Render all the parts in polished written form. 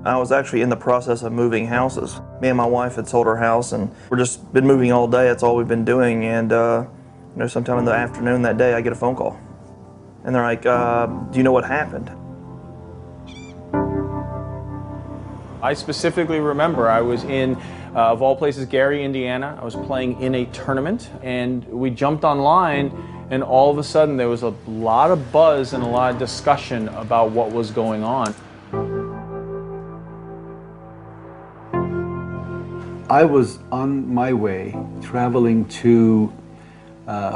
I was actually in the process of moving houses. Me and my wife had sold our house, and we're just been moving all day. That's all we've been doing. And sometime in the afternoon that day, I get a phone call, and they're like, "Do you know what happened?" I specifically remember I was in, of all places, Gary, Indiana. I was playing in a tournament, and we jumped online, and all of a sudden there was a lot of buzz and a lot of discussion about what was going on. I was on my way traveling to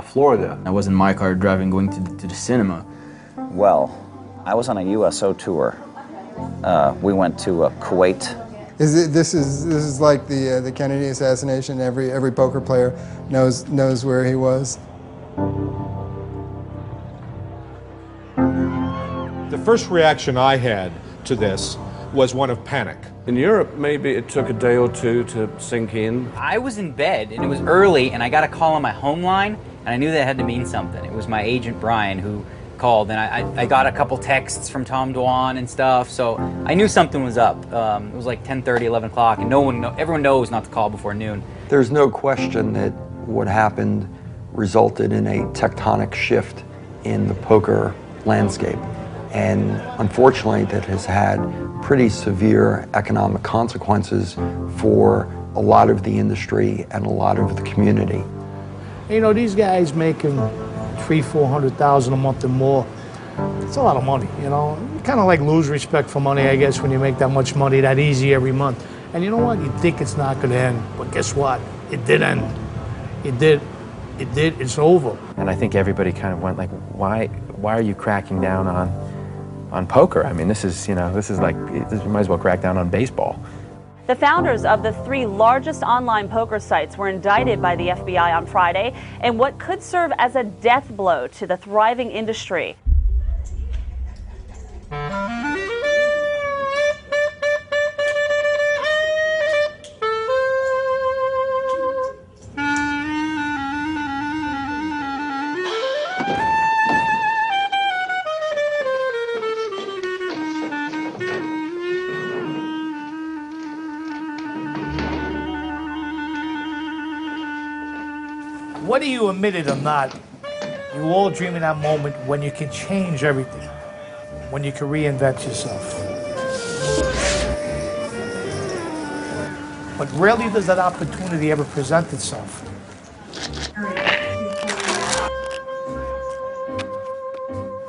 Florida. I was in my car driving, going to the cinema. Well, I was on a USO tour. We went to Kuwait. This is like the Kennedy assassination. Every poker player knows where he was. The first reaction I had to this was one of panic. In Europe, maybe it took a day or two to sink in. I was in bed, and it was early, and I got a call on my home line, and I knew that had to mean something. It was my agent, Brian, who called, and I got a couple texts from Tom Dwan and stuff, so I knew something was up. It was like 10:30, 11 o'clock, and everyone knows not to call before noon. There's no question that what happened resulted in a tectonic shift in the poker landscape. And unfortunately, that has had pretty severe economic consequences for a lot of the industry and a lot of the community. You know, these guys making $300,000–400,000 a month and more, it's a lot of money, you know. You kind of like lose respect for money, I guess, when you make that much money that easy every month. And you know what? You think it's not going to end, but guess what? It did end. It did. It's over. And I think everybody kind of went like, why are you cracking down on poker? I mean, this is like, you might as well crack down on baseball. The founders of the 3 largest online poker sites were indicted by the FBI on Friday in what could serve as a death blow to the thriving industry. Whether you admit it or not, you all dream of that moment when you can change everything, when you can reinvent yourself. But rarely does that opportunity ever present itself.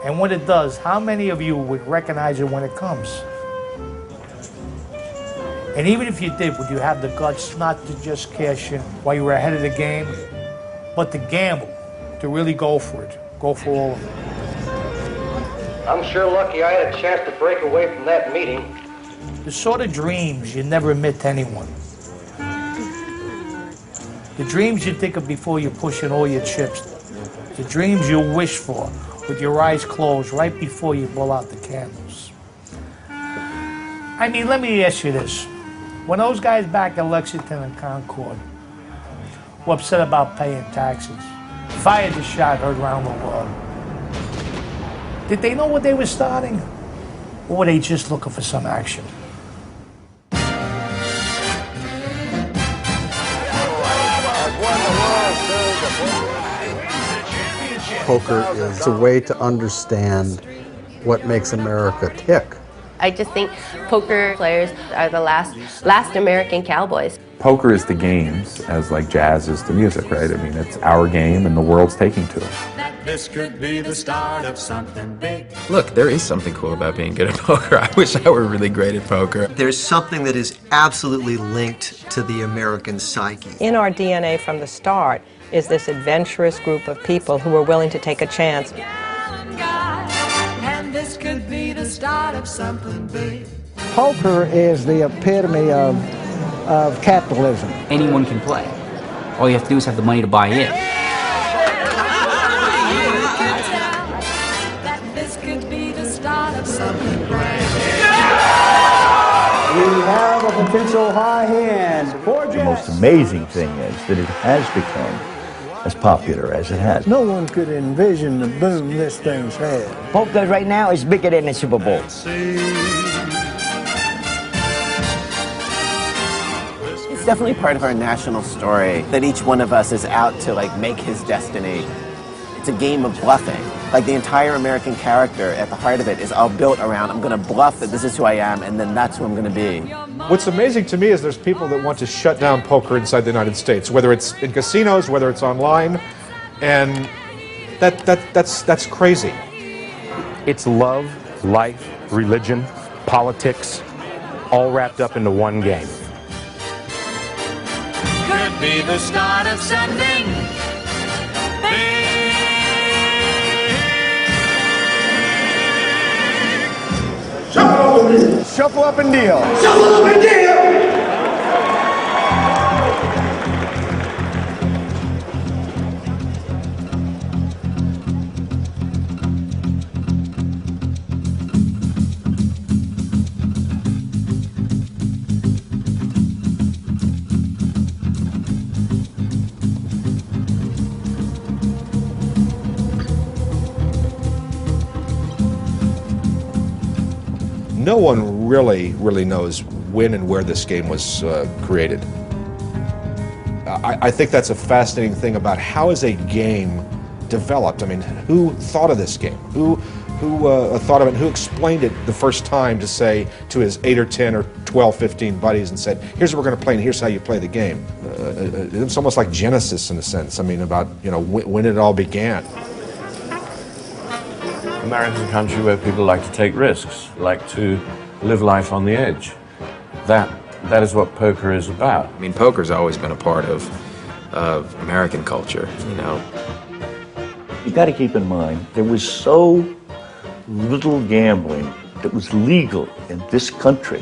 And when it does, how many of you would recognize it when it comes? And even if you did, would you have the guts not to just cash in while you were ahead of the game, but to gamble, to really go for it, go for all of it? I'm sure lucky I had a chance to break away from that meeting. The sort of dreams you never admit to anyone. The dreams you think of before you push in all your chips. The dreams you wish for with your eyes closed right before you blow out the candles. I mean, let me ask you this. When those guys back at Lexington and Concord were upset about paying taxes, fired the shot heard around the world, did they know what they were starting? Or were they just looking for some action? Poker is a way to understand what makes America tick. I just think poker players are the last American cowboys. Poker is the games as like jazz is the music, right? I mean, it's our game and the world's taking to it. This could be the start of something big. Look, there is something cool about being good at poker. I wish I were really great at poker. There's something that is absolutely linked to the American psyche. In our DNA from the start is this adventurous group of people who are willing to take a chance. And this could be the start of something big. Poker is the epitome of capitalism. Anyone can play. All you have to do is have the money to buy in. We have a potential high hand. The most amazing thing is that it has become as popular as it has. No one could envision the boom this thing's had. Poker right now is bigger than the Super Bowl. definitely part of our national story, that each one of us is out to like make his destiny. It's a game of bluffing. Like the entire American character at the heart of it is all built around, I'm going to bluff that this is who I am, and then that's who I'm going to be. What's amazing to me is there's people that want to shut down poker inside the United States, whether it's in casinos, whether it's online, and that's crazy. It's love, life, religion, politics, all wrapped up into one game. Could be the start of something big. Shuffle up and deal. Shuffle up and deal. No one really knows when and where this game was created. I think that's a fascinating thing about how is a game developed. I mean, who thought of this game? Who thought of it? Who explained it the first time to say to his 8 or 10 or 12, 15 buddies and said, here's what we're going to play and here's how you play the game. It's almost like Genesis in a sense. I mean, about when it all began. America's a country where people like to take risks, like to live life on the edge. That is what poker is about. I mean, poker's always been a part of American culture, you know. You got to keep in mind, there was so little gambling that was legal in this country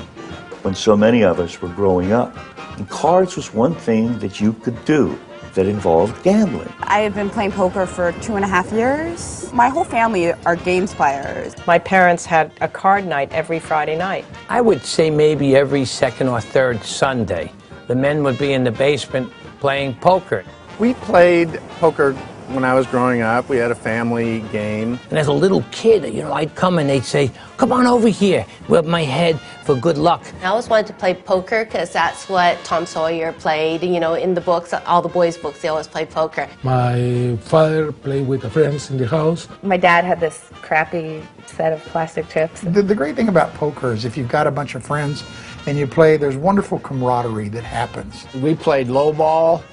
when so many of us were growing up. And cards was one thing that you could do that involved gambling. I had been playing poker for 2.5 years. My whole family are games players. My parents had a card night every Friday night. I would say maybe every second or third Sunday, the men would be in the basement playing poker. We played poker when I was growing up. We had a family game. And as a little kid, I'd come and they'd say, come on over here, rub my head for good luck. I always wanted to play poker because that's what Tom Sawyer played. In the books, all the boys' books, they always played poker. My father played with the friends in the house. My dad had this crappy set of plastic chips. The great thing about poker is if you've got a bunch of friends and you play, there's wonderful camaraderie that happens. We played low ball.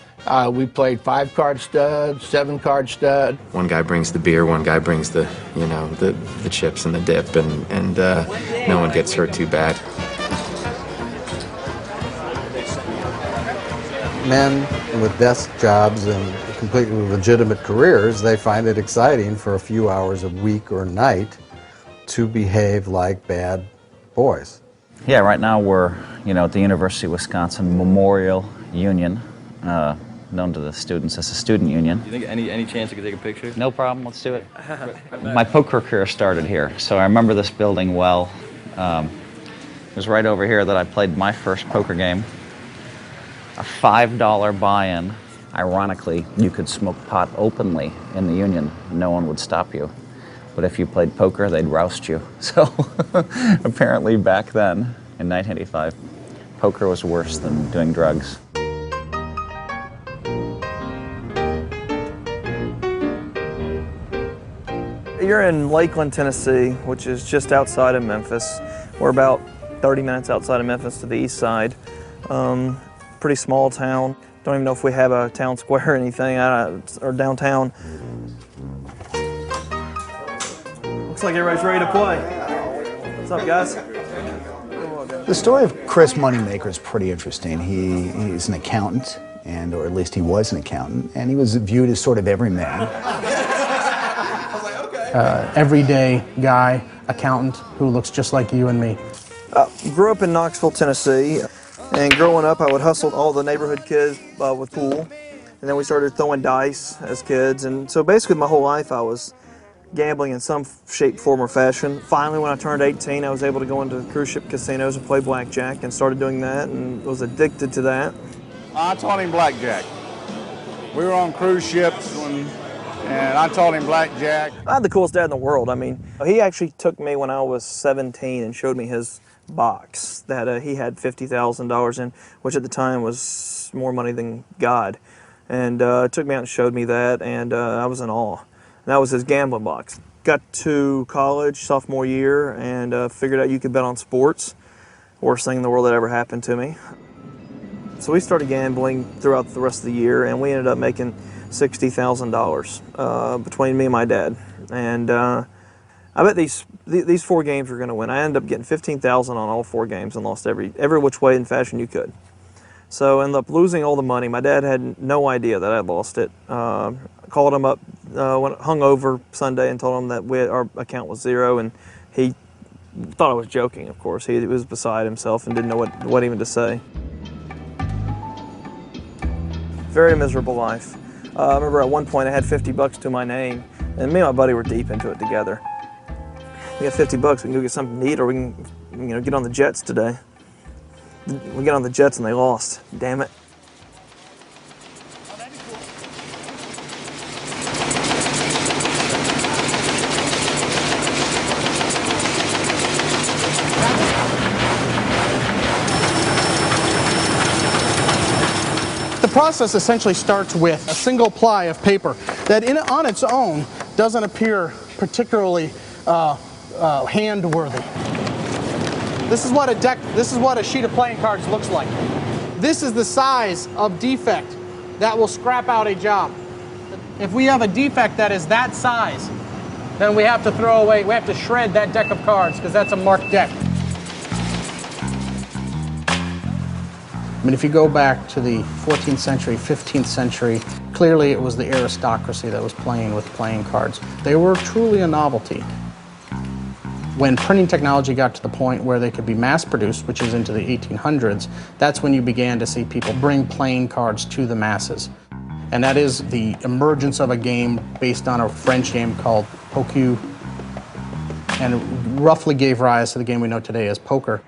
We played 5-card stud, 7-card stud. One guy brings the beer, one guy brings the chips and the dip, and no one gets hurt too bad. Men with desk jobs and completely legitimate careers, they find it exciting for a few hours a week or night to behave like bad boys. Yeah, right now we're, at the University of Wisconsin Memorial Union, known to the students as a student union. Do you think any chance I could take a picture? No problem, let's do it. My poker career started here, so I remember this building well. It was right over here that I played my first poker game. A $5 buy-in. Ironically, you could smoke pot openly in the union. No one would stop you. But if you played poker, they'd roust you. So apparently back then, in 1985, poker was worse than doing drugs. You're in Lakeland, Tennessee, which is just outside of Memphis. We're about 30 minutes outside of Memphis to the east side. Pretty small town. Don't even know if we have a town square or anything, or downtown. Looks like everybody's ready to play. What's up, guys? The story of Chris Moneymaker is pretty interesting. He's an accountant, or at least he was an accountant, and he was viewed as sort of everyman. Everyday guy, accountant, who looks just like you and me. Grew up in Knoxville, Tennessee, and growing up I would hustle all the neighborhood kids with pool, and then we started throwing dice as kids, and so basically my whole life I was gambling in some shape, form, or fashion. Finally, when I turned 18, I was able to go into cruise ship casinos and play blackjack, and started doing that, and was addicted to that. I taught him blackjack. We were on cruise ships and I taught him blackjack. I had the coolest dad in the world. I mean, he actually took me when I was 17 and showed me his box that he had $50,000 in, which at the time was more money than God. And took me out and showed me that, and I was in awe. And that was his gambling box. Got to college, sophomore year, and figured out you could bet on sports. Worst thing in the world that ever happened to me. So we started gambling throughout the rest of the year, and we ended up making $60,000 between me and my dad. And I bet these 4 games were going to win. I ended up getting $15,000 on all 4 games and lost every which way and fashion you could. So I ended up losing all the money. My dad had no idea that I lost it. Called him up, hung over Sunday and told him that our account was zero, and he thought I was joking, of course. He was beside himself and didn't know what even to say. Very miserable life. I remember at one point I had $50 to my name, and me and my buddy were deep into it together. We got $50, we can go get something to eat, or we can get on the Jets today. We got on the Jets and they lost. Damn it. The process essentially starts with a single ply of paper that on its own doesn't appear particularly hand-worthy. This is what a sheet of playing cards looks like. This is the size of defect that will scrap out a job. If we have a defect that is that size, then we have to we have to shred that deck of cards because that's a marked deck. I mean, if you go back to the 14th century, 15th century, clearly it was the aristocracy that was playing with playing cards. They were truly a novelty. When printing technology got to the point where they could be mass-produced, which is into the 1800s, that's when you began to see people bring playing cards to the masses. And that is the emergence of a game based on a French game called poker, and it roughly gave rise to the game we know today as poker.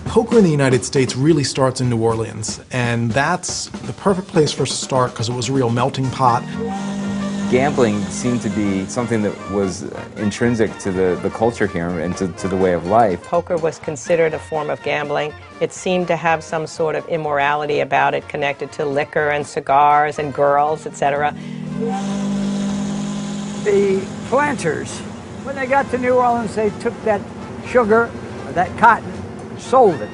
Poker in the United States really starts in New Orleans, and that's the perfect place for us to start because it was a real melting pot. Gambling seemed to be something that was intrinsic to the culture here and to the way of life. Poker was considered a form of gambling. It seemed to have some sort of immorality about it, connected to liquor and cigars and girls, etc. The planters, when they got to New Orleans, they took that sugar, or that cotton, and sold it.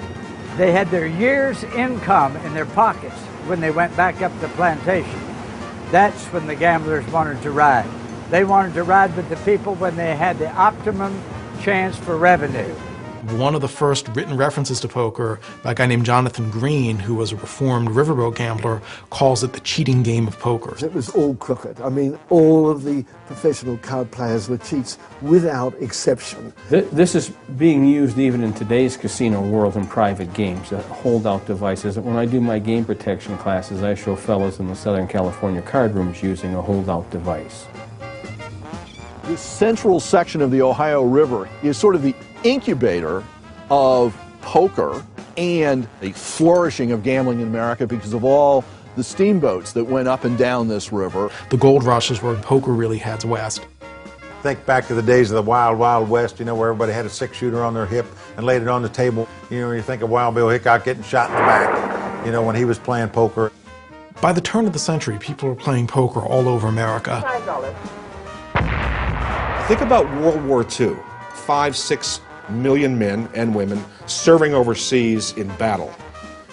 They had their year's income in their pockets when they went back up the plantation. That's when the gamblers wanted to ride. They wanted to ride with the people when they had the optimum chance for revenue. One of the first written references to poker by a guy named Jonathan Green, who was a reformed riverboat gambler, calls it the cheating game of poker. It was all crooked. I mean, all of the professional card players were cheats without exception. This is being used even in today's casino world in private games, holdout devices. When I do my game protection classes, I show fellows in the Southern California card rooms using a holdout device. This central section of the Ohio River is sort of the incubator of poker and a flourishing of gambling in America because of all the steamboats that went up and down this river. The gold rush is where poker really heads west. Think back to the days of the Wild Wild West, where everybody had a 6-shooter on their hip and laid it on the table. You think of Wild Bill Hickok getting shot in the back, when he was playing poker. By the turn of the century, people were playing poker all over America. $5. Think about World War II. 5-6 million men and women serving overseas in battle.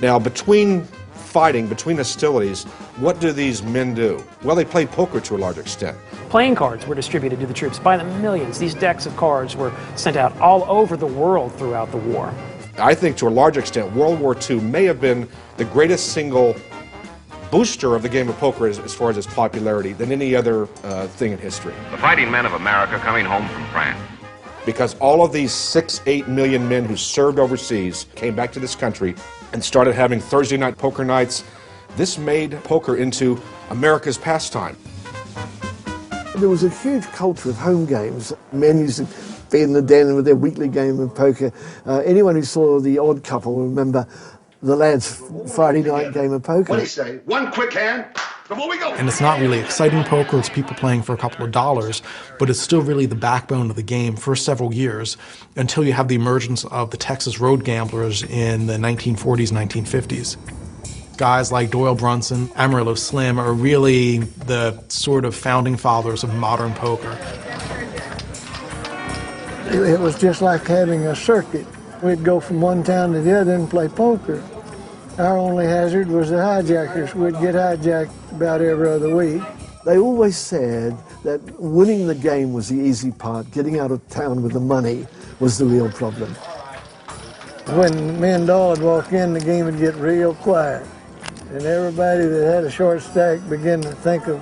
Now, between fighting, between hostilities, what do these men do? Well, they played poker to a large extent. Playing cards were distributed to the troops by the millions. These decks of cards were sent out all over the world throughout the war. I think to a large extent, World War II may have been the greatest single booster of the game of poker as far as its popularity than any other thing in history. The fighting men of America coming home from France. Because all of these 6-8 million men who served overseas came back to this country and started having Thursday night poker nights. This made poker into America's pastime. There was a huge culture of home games. Men used to be in the den with their weekly game of poker. Anyone who saw The Odd Couple will remember the lads' Friday night game of poker. What do you say? One quick hand, And it's not really exciting poker, it's people playing for a couple of dollars, but it's still really the backbone of the game for several years until you have the emergence of the Texas road gamblers in the 1940s, 1950s. Guys like Doyle Brunson, Amarillo Slim are really the sort of founding fathers of modern poker. It was just like having a circuit. We'd go from one town to the other and play poker. Our only hazard was the hijackers. We'd get hijacked about every other week. They always said that winning the game was the easy part. Getting out of town with the money was the real problem. When me and Doll would walk in, the game would get real quiet. And everybody that had a short stack began to think of,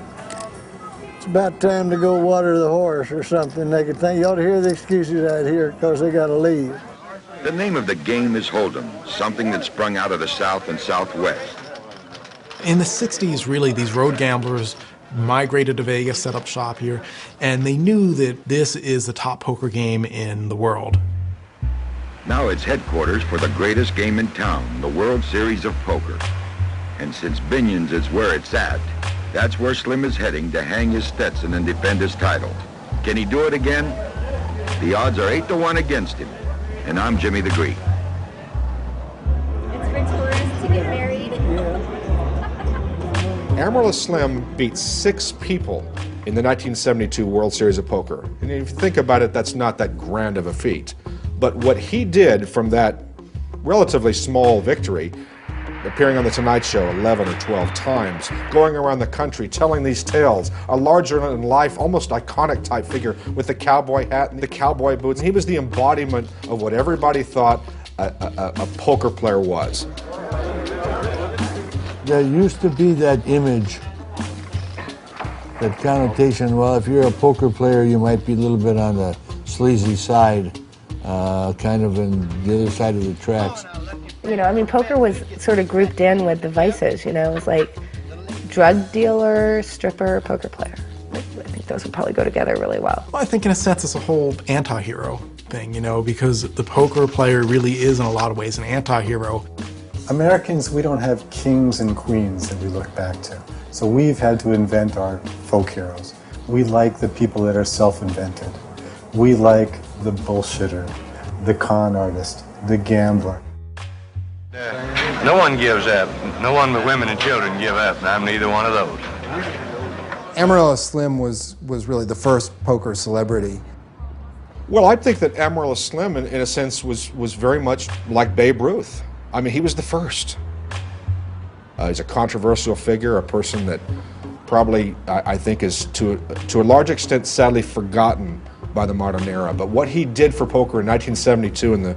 it's about time to go water the horse or something. They could think, you ought to hear the excuses out here because they got to leave. The name of the game is Hold'em, something that sprung out of the South and Southwest. In the 60s, really, these road gamblers migrated to Vegas, set up shop here, and they knew that this is the top poker game in the world. Now it's headquarters for the greatest game in town, the World Series of Poker. And since Binion's is where it's at, that's where Slim is heading to hang his Stetson and defend his title. Can he do it again? The odds are 8-1 against him. And I'm Jimmy the Greek. It's for tourists to get married. Amarillo Slim beat 6 people in the 1972 World Series of Poker. And if you think about it, that's not that grand of a feat. But what he did from that relatively small victory, appearing on The Tonight Show 11 or 12 times, going around the country telling these tales, a larger-than-life, almost iconic type figure with the cowboy hat and the cowboy boots. And he was the embodiment of what everybody thought a poker player was. There used to be that image, that connotation, well, if you're a poker player, you might be a little bit on the sleazy side, kind of in the other side of the tracks. You know, I mean, poker was sort of grouped in with the vices, you know. It was like drug dealer, stripper, poker player. I think those would probably go together really well. Well, I think in a sense it's a whole anti-hero thing, you know, because the poker player really is in a lot of ways an anti-hero. Americans, we don't have kings and queens that we look back to. So we've had to invent our folk heroes. We like the people that are self-invented. We like the bullshitter, the con artist, the gambler. No one gives up. No one but women and children give up, and I'm neither one of those. Amarillo Slim was really the first poker celebrity. Well, I think that Amarillo Slim, in a sense, was very much like Babe Ruth. I mean, he was the first. He's a controversial figure, a person that probably, I think, is to a large extent sadly forgotten by the modern era. But what he did for poker in 1972 and the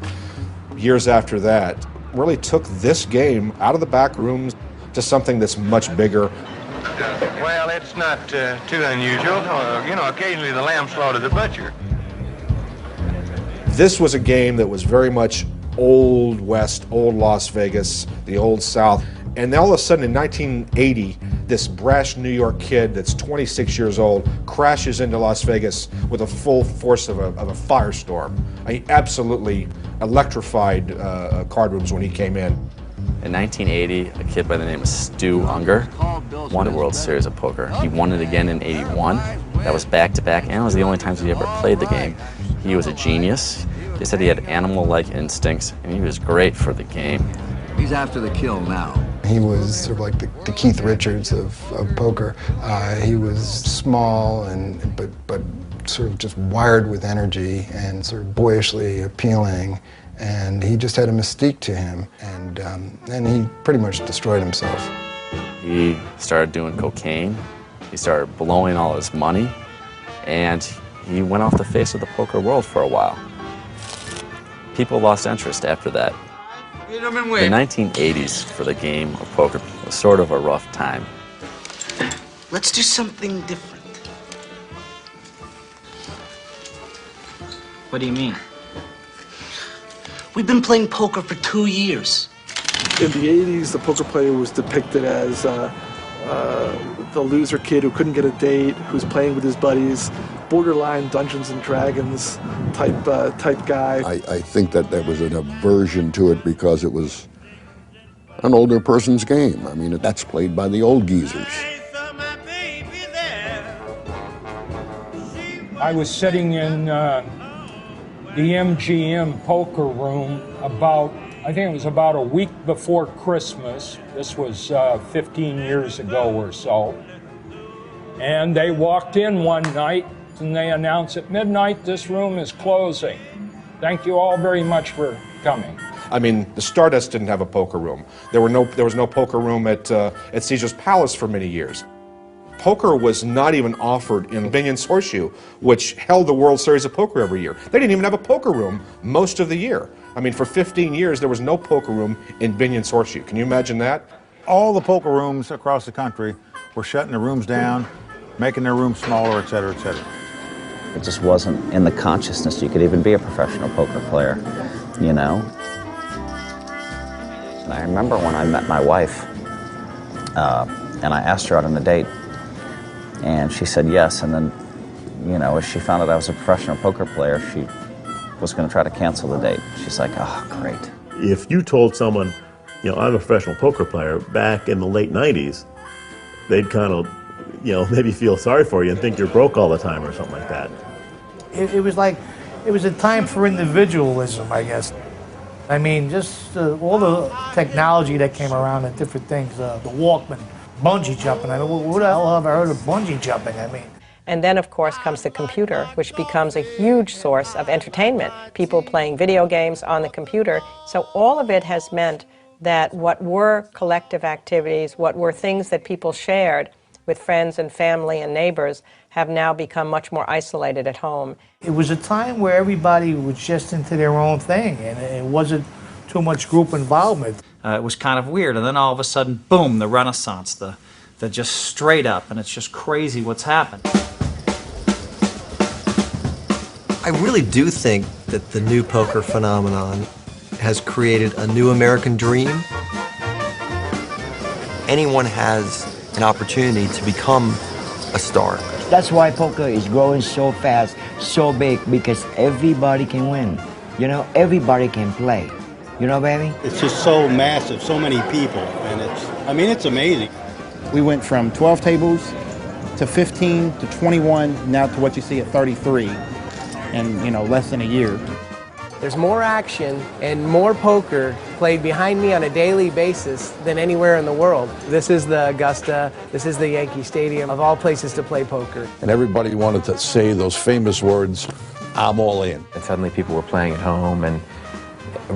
years after that really took this game out of the back rooms to something that's much bigger. Well, it's not too unusual. You know, occasionally the lamb slaughtered the butcher. This was a game that was very much Old West, Old Las Vegas, the Old South. And then all of a sudden in 1980, this brash New York kid that's 26 years old crashes into Las Vegas with the full force of a firestorm. He absolutely electrified card rooms when he came in. In 1980, a kid by the name of Stu Unger won the World Series of Poker. He won it again in 81. That was back-to-back, and it was the only times he ever played the game. He was a genius. They said he had animal-like instincts, and he was great for the game. He's after the kill now. He was sort of like the Keith Richards of poker. He was small but sort of just wired with energy and sort of boyishly appealing, and he just had a mystique to him, and he pretty much destroyed himself. He started doing cocaine. He started blowing all his money, and he went off the face of the poker world for a while. People lost interest after that. The 1980s for the game of poker was sort of a rough time. Let's do something different. What do you mean? We've been playing poker for 2 years. In the 80s, the poker player was depicted as the loser kid who couldn't get a date, who's playing with his buddies, borderline Dungeons and Dragons type guy. I think that there was an aversion to it because it was an older person's game. I mean, that's played by the old geezers. I was sitting in the MGM poker room I think it was about a week before Christmas. This was 15 years ago or so. And they walked in one night and they announced at midnight, this room is closing. Thank you all very much for coming. I mean, the Stardust didn't have a poker room. There was no poker room at Caesar's Palace for many years. Poker was not even offered in Binion's Horseshoe, which held the World Series of Poker every year. They didn't even have a poker room most of the year. I mean, for 15 years, there was no poker room in Binion's Horseshoe. Can you imagine that? All the poker rooms across the country were shutting the rooms down, making their rooms smaller, et cetera, et cetera. It just wasn't in the consciousness you could even be a professional poker player, you know? And I remember when I met my wife, and I asked her out on a date, and she said yes, and then, you know, as she found out I was a professional poker player, she was going to try to cancel the date. She's like, oh, great. If you told someone, you know, I'm a professional poker player back in the late 90s, they'd kind of, you know, maybe feel sorry for you and think you're broke all the time or something like that. It was like, it was a time for individualism, I guess. I mean, just all the technology that came around and different things, the Walkman, bungee jumping. I mean, who the hell have I heard of bungee jumping? I mean. And then, of course, comes the computer, which becomes a huge source of entertainment. People playing video games on the computer. So all of it has meant that what were collective activities, what were things that people shared with friends and family and neighbors, have now become much more isolated at home. It was a time where everybody was just into their own thing, and it wasn't too much group involvement. It was kind of weird, and then all of a sudden, boom, the Renaissance, the just straight up, and it's just crazy what's happened. I really do think that the new poker phenomenon has created a new American dream. Anyone has an opportunity to become a star. That's why poker is growing so fast, so big, because everybody can win. You know, everybody can play. You know, baby? It's just so massive, so many people, and it's amazing. We went from 12 tables to 15 to 21, now to what you see at 33 in, you know, less than a year. There's more action and more poker played behind me on a daily basis than anywhere in the world. This is the Augusta, this is the Yankee Stadium, of all places to play poker. And everybody wanted to say those famous words, I'm all in. And suddenly people were playing at home and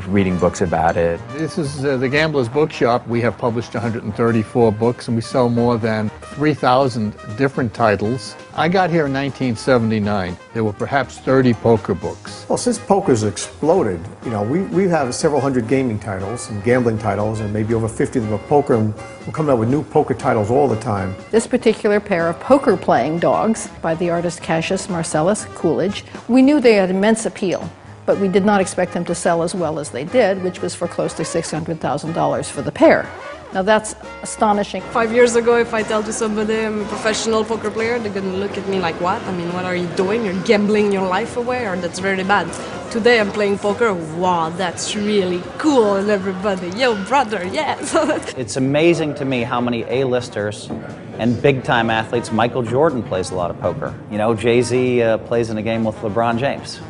reading books about it. This is the Gambler's Bookshop. We have published 134 books, and we sell more than 3,000 different titles. I got here in 1979. There were perhaps 30 poker books. Well, since poker's exploded, you know, we have several hundred gaming titles and gambling titles, and maybe over 50 of them are poker, and we're coming out with new poker titles all the time. This particular pair of poker-playing dogs by the artist Cassius Marcellus Coolidge, we knew they had immense appeal, but we did not expect them to sell as well as they did, which was for close to $600,000 for the pair. Now that's astonishing. 5 years ago, if I tell to somebody I'm a professional poker player, they're gonna look at me like, what? I mean, what are you doing? You're gambling your life away, or that's very bad. Today I'm playing poker, wow, that's really cool, and everybody, yo, brother, yes. It's amazing to me how many A-listers and big-time athletes. Michael Jordan plays a lot of poker. You know, Jay-Z plays in a game with LeBron James.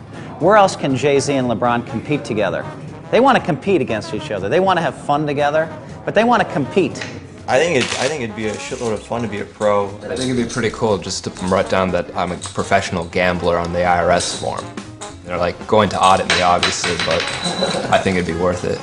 Where else can Jay-Z and LeBron compete together? They want to compete against each other. They want to have fun together, but they want to compete. I think it'd be a shitload of fun to be a pro. I think it'd be pretty cool just to write down that I'm a professional gambler on the IRS form. They're like going to audit me, obviously, but I think it'd be worth it.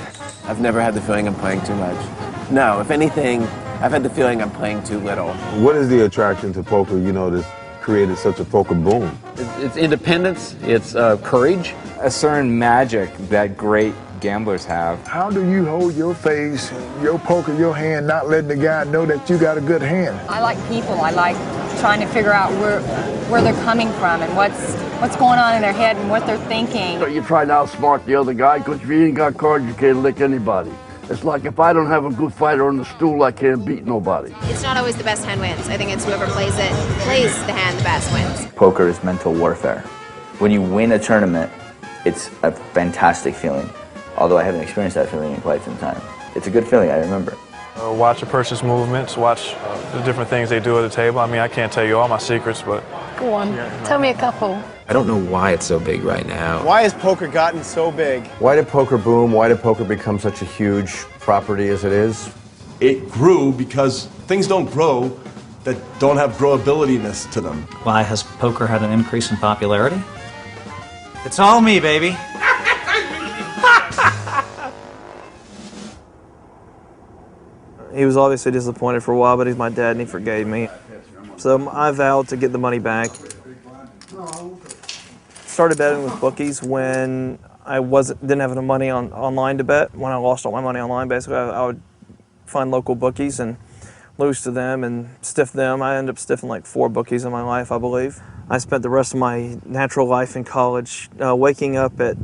I've never had the feeling I'm playing too much. No, if anything, I've had the feeling I'm playing too little. What is the attraction to poker, you know, that's created such a poker boom? It's independence, it's courage. A certain magic that great gamblers have. How do you hold your face, your poker, your hand, not letting the guy know that you got a good hand? I like people. I like trying to figure out where they're coming from and what's going on in their head and what they're thinking. So you try to outsmart the other guy, because if you ain't got cards, you can't lick anybody. It's like if I don't have a good fighter on the stool, I can't beat nobody. It's not always the best hand wins. I think it's whoever plays the hand the best wins. Poker is mental warfare. When you win a tournament, it's a fantastic feeling. Although I haven't experienced that feeling in quite some time. It's a good feeling, I remember. Watch a person's movements, watch the different things they do at the table. I mean, I can't tell you all my secrets, but Go on, tell me a couple. I don't know why it's so big right now. Why has poker gotten so big? Why did poker boom? Why did poker become such a huge property as it is? It grew because things don't grow that don't have growability-ness to them. Why has poker had an increase in popularity? It's all me, baby. He was obviously disappointed for a while, but he's my dad and he forgave me. So I vowed to get the money back. Started betting with bookies when I didn't have enough money online to bet. When I lost all my money online, basically I would find local bookies and lose to them and stiff them. I ended up stiffing like 4 bookies in my life, I believe. I spent the rest of my natural life in college waking up at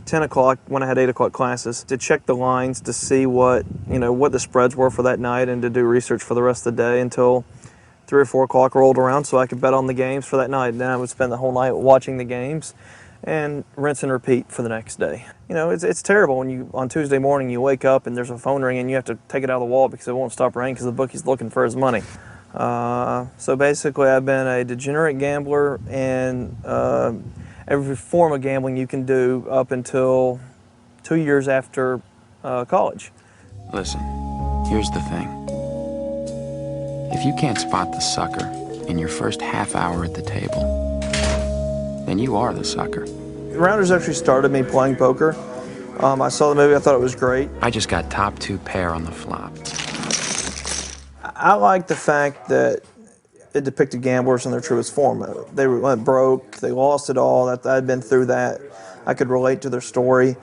10 o'clock when I had 8 o'clock classes to check the lines to see what the spreads were for that night and to do research for the rest of the day until 3 or 4 o'clock rolled around so I could bet on the games for that night. And then I would spend the whole night watching the games and rinse and repeat for the next day. It's terrible when on Tuesday morning you wake up and there's a phone ring and you have to take it out of the wall because it won't stop ringing because the bookie's looking for his money. So basically I've been a degenerate gambler and every form of gambling you can do up until 2 years after college. Listen, here's the thing. If you can't spot the sucker in your first half hour at the table, then you are the sucker. Rounders actually started me playing poker. I saw the movie, I thought it was great. I just got top 2 pair on the flop. I like the fact that it depicted gamblers in their truest form. They went broke, they lost it all. I'd been through that. I could relate to their story.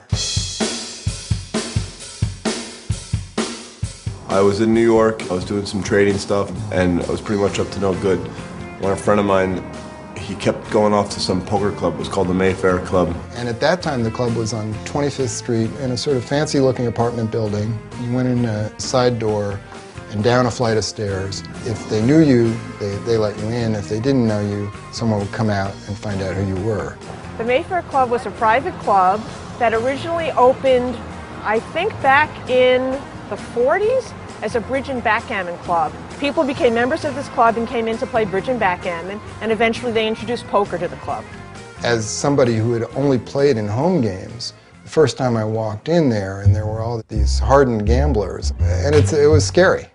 I was in New York, I was doing some trading stuff, and I was pretty much up to no good. When a friend of mine, he kept going off to some poker club. It was called the Mayfair Club. And at that time, the club was on 25th Street in a sort of fancy-looking apartment building. You went in a side door and down a flight of stairs. If they knew you, they let you in. If they didn't know you, someone would come out and find out who you were. The Mayfair Club was a private club that originally opened, I think, back in the 40s as a bridge and backgammon club. People became members of this club and came in to play bridge and backgammon, and eventually they introduced poker to the club. As somebody who had only played in home games, the first time I walked in there and there were all these hardened gamblers, and it was scary.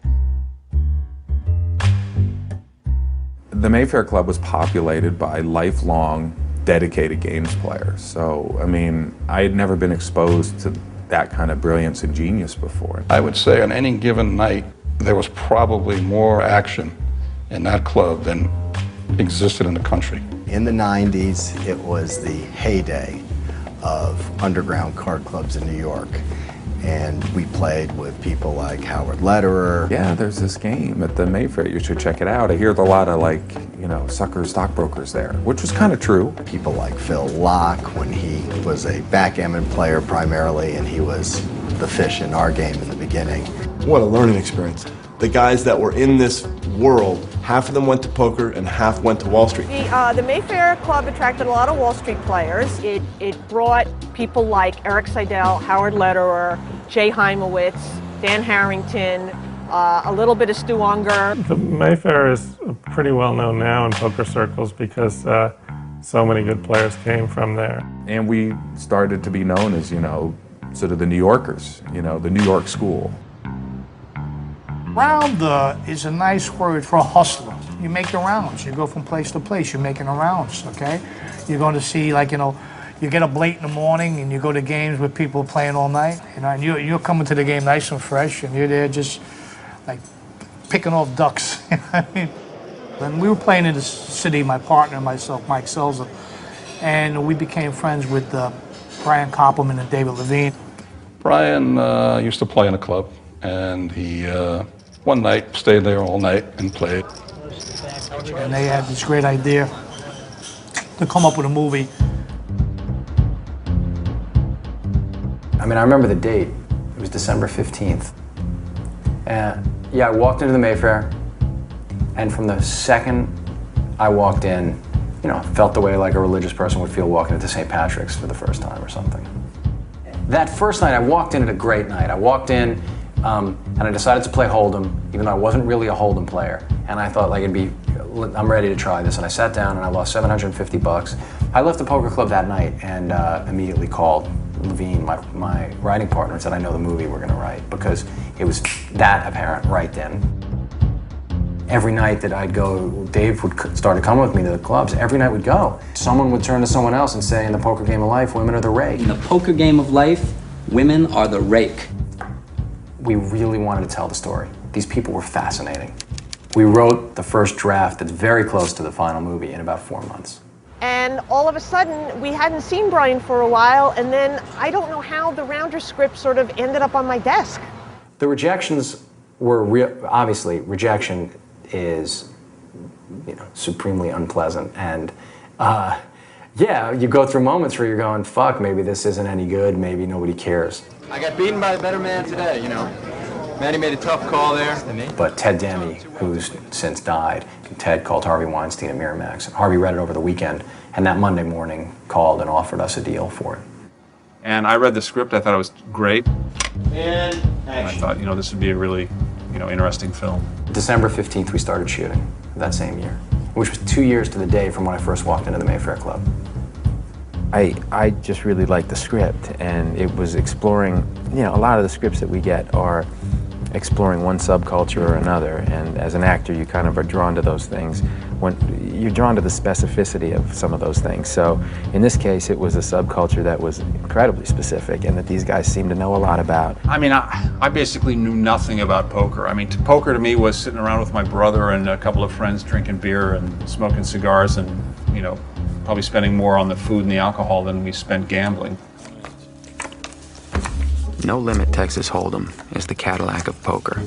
The Mayfair Club was populated by lifelong, dedicated games players. So, I mean, I had never been exposed to that kind of brilliance and genius before. I would say on any given night, there was probably more action in that club than existed in the country. In the 90s, it was the heyday of underground card clubs in New York. And we played with people like Howard Lederer. Yeah, there's this game at the Mayfair. You should check it out. I hear a lot of, sucker stockbrokers there, which was kind of true. People like Phil Locke, when he was a backgammon player primarily, and he was the fish in our game in the beginning. What a learning experience. The guys that were in this world, half of them went to poker and half went to Wall Street. The Mayfair Club attracted a lot of Wall Street players. It brought people like Eric Seidel, Howard Lederer, Jay Heimowitz, Dan Harrington, a little bit of Stu Unger. The Mayfair is pretty well known now in poker circles because so many good players came from there. And we started to be known as, sort of the New Yorkers, the New York school. Round is a nice word for a hustler. You make the rounds. You go from place to place. You're making the rounds, okay? You're going to see, you get up late in the morning and you go to games with people playing all night, and you're coming to the game nice and fresh, and you're there just, picking off ducks. When we were playing in the city, my partner and myself, Mike Selzer, and we became friends with Brian Koppelman and David Levine. Brian used to play in a club, and he one night stayed there all night and played. And they had this great idea to come up with a movie. I remember the date. It was December 15th. And I walked into the Mayfair, and from the second I walked in, felt the way like a religious person would feel walking into St. Patrick's for the first time or something. That first night, I walked in at a great night. I walked in and I decided to play Hold'em, even though I wasn't really a Hold'em player. And I thought it'd be I'm ready to try this. And I sat down and I lost $750. I left the poker club that night and immediately called Levine, my writing partner, and said, I know the movie we're gonna write, because it was that apparent right then. Every night that I'd go, Dave would start to come with me to the clubs. Every night we'd go. Someone would turn to someone else and say, in the poker game of life, women are the rake. In the poker game of life, women are the rake. We really wanted to tell the story. These people were fascinating. We wrote the first draft that's very close to the final movie in about 4 months. And all of a sudden, we hadn't seen Brian for a while, and then I don't know how the Rounder script sort of ended up on my desk. The rejections were real. Obviously, rejection is, supremely unpleasant. And yeah, you go through moments where you're going, fuck, maybe this isn't any good, maybe nobody cares. I got beaten by a better man today, Matty made a tough call there. But Ted Demme, who's since died, Ted called Harvey Weinstein at Miramax. Harvey read it over the weekend, and that Monday morning called and offered us a deal for it. And I read the script, I thought it was great. And I thought, this would be a really, interesting film. December 15th, we started shooting that same year, which was 2 years to the day from when I first walked into the Mayfair Club. I just really liked the script, and it was exploring, a lot of the scripts that we get are exploring one subculture or another, and as an actor you kind of are drawn to those things. When you're drawn to the specificity of some of those things. So in this case it was a subculture that was incredibly specific and that these guys seemed to know a lot about. I basically knew nothing about poker. Poker to me was sitting around with my brother and a couple of friends drinking beer and smoking cigars and, probably spending more on the food and the alcohol than we spent gambling. No Limit Texas Hold'em is the Cadillac of poker.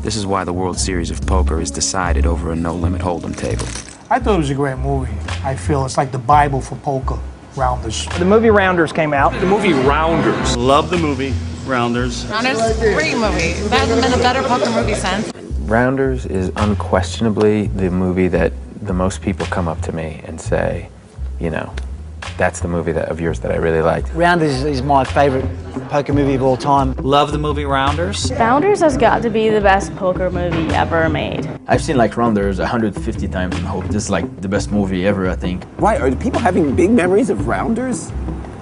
This is why the World Series of Poker is decided over a No Limit Hold'em table. I thought it was a great movie. I feel it's like the Bible for poker, Rounders. The movie Rounders came out. The movie Rounders. Love the movie Rounders. Rounders is a great movie. There hasn't been a better poker movie since. Rounders is unquestionably the movie that the most people come up to me and say, that's the movie of yours that I really liked. Rounders is my favorite poker movie of all time. Love the movie Rounders. Rounders has got to be the best poker movie ever made. I've seen Rounders 150 times and hope this is the best movie ever, I think. Why, are people having big memories of Rounders?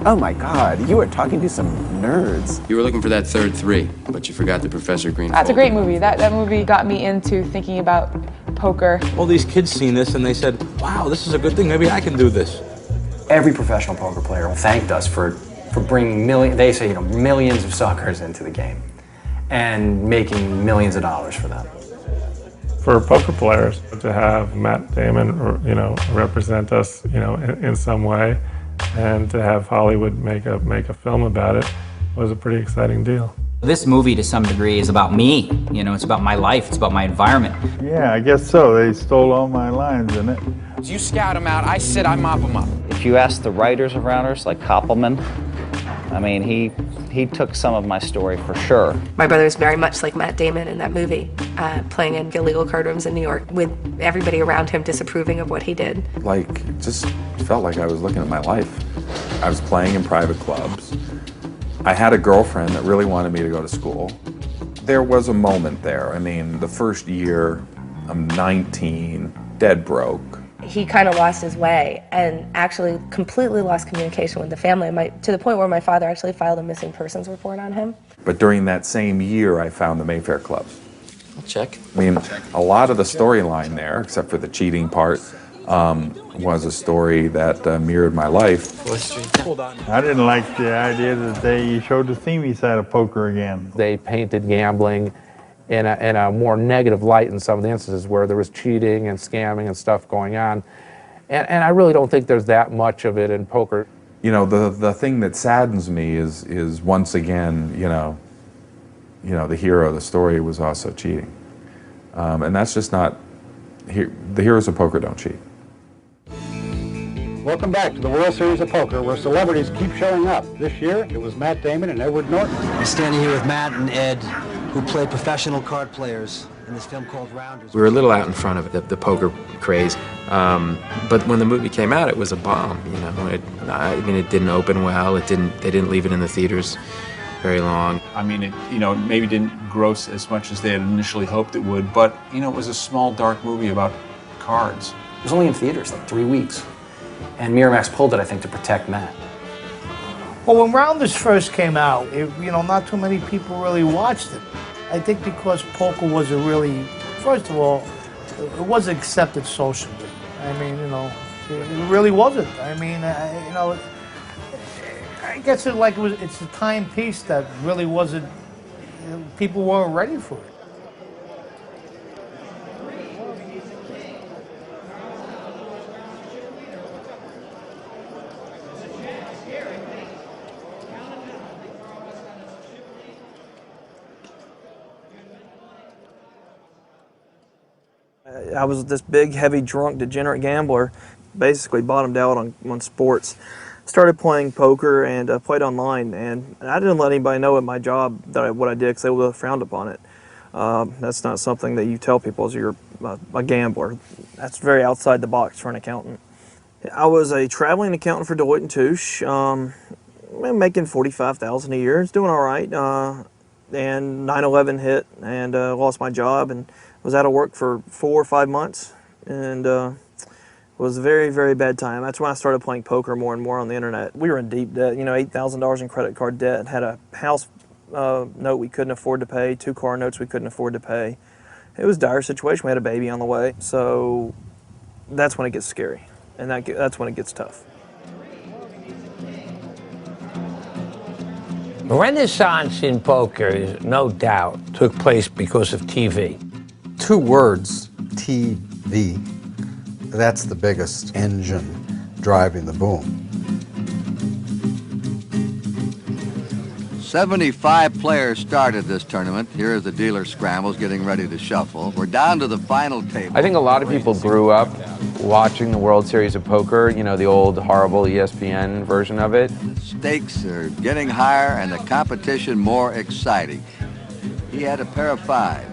Oh my God, you are talking to some nerds. You were looking for that third three, but you forgot the Professor Green. That's a great movie. That movie got me into thinking about poker. All these kids seen this and they said, wow, this is a good thing, maybe I can do this. Every professional poker player thanked us for bringing millions of suckers into the game and making millions of dollars for them. For poker players to have Matt Damon, represent us, in some way, and to have Hollywood make a film about it was a pretty exciting deal. This movie, to some degree, is about me. It's about my life. It's about my environment. Yeah, I guess so. They stole all my lines in it. You scout them out. I said I mop them up. If you ask the writers of Rounders, like Koppelman, he took some of my story for sure. My brother is very much like Matt Damon in that movie, playing in illegal card rooms in New York with everybody around him disapproving of what he did. Just felt like I was looking at my life. I was playing in private clubs. I had a girlfriend that really wanted me to go to school. There was a moment there. The first year, I'm 19, dead broke. He kind of lost his way and actually completely lost communication with the family, to the point where my father actually filed a missing persons report on him. But during that same year, I found the Mayfair clubs. I'll check. A lot of the storyline there, except for the cheating part, was a story that mirrored my life. I didn't like the idea that they showed the seamy side of poker again. They painted gambling in a more negative light in some of the instances where there was cheating and scamming and stuff going on. And I really don't think there's that much of it in poker. The thing that saddens me is once again, the hero of the story was also cheating. And that's just not, the heroes of poker don't cheat. Welcome back to the World Series of Poker, where celebrities keep showing up. This year, it was Matt Damon and Edward Norton. I'm standing here with Matt and Ed, who play professional card players in this film called Rounders. We were a little out in front of the poker craze, but when the movie came out, it was a bomb. It didn't open well. They didn't leave it in the theaters very long. It maybe didn't gross as much as they had initially hoped it would, but it was a small, dark movie about cards. It was only in theaters like 3 weeks. And Miramax pulled it, I think, to protect Matt. Well, when Rounders first came out, not too many people really watched it. I think because poker wasn't really, first of all, it wasn't accepted socially. I mean, it really wasn't. I mean, I guess it's a timepiece that really wasn't, people weren't ready for it. I was this big, heavy, drunk, degenerate gambler, basically bottomed out on sports. Started playing poker and played online, and I didn't let anybody know at my job what I did because they would have frowned upon it. That's not something that you tell people as you're a gambler. That's very outside the box for an accountant. I was a traveling accountant for Deloitte & Touche, making $45,000 a year. It's doing all right. And 9/11 hit, and lost my job, and was out of work for 4 or 5 months, and it was a very, very bad time. That's when I started playing poker more and more on the internet. We were in deep debt, $8,000 in credit card debt, had a house note we couldn't afford to pay, 2 car notes we couldn't afford to pay. It was a dire situation. We had a baby on the way, so that's when it gets scary, and that's when it gets tough. The renaissance in poker, no doubt, took place because of TV. 2 words, TV. That's the biggest engine driving the boom. 75 players started this tournament. Here as the dealer scrambles, getting ready to shuffle. We're down to the final table. I think a lot of people grew up watching the World Series of Poker, the old horrible ESPN version of it. Stakes are getting higher and the competition more exciting. He had a pair of 5s.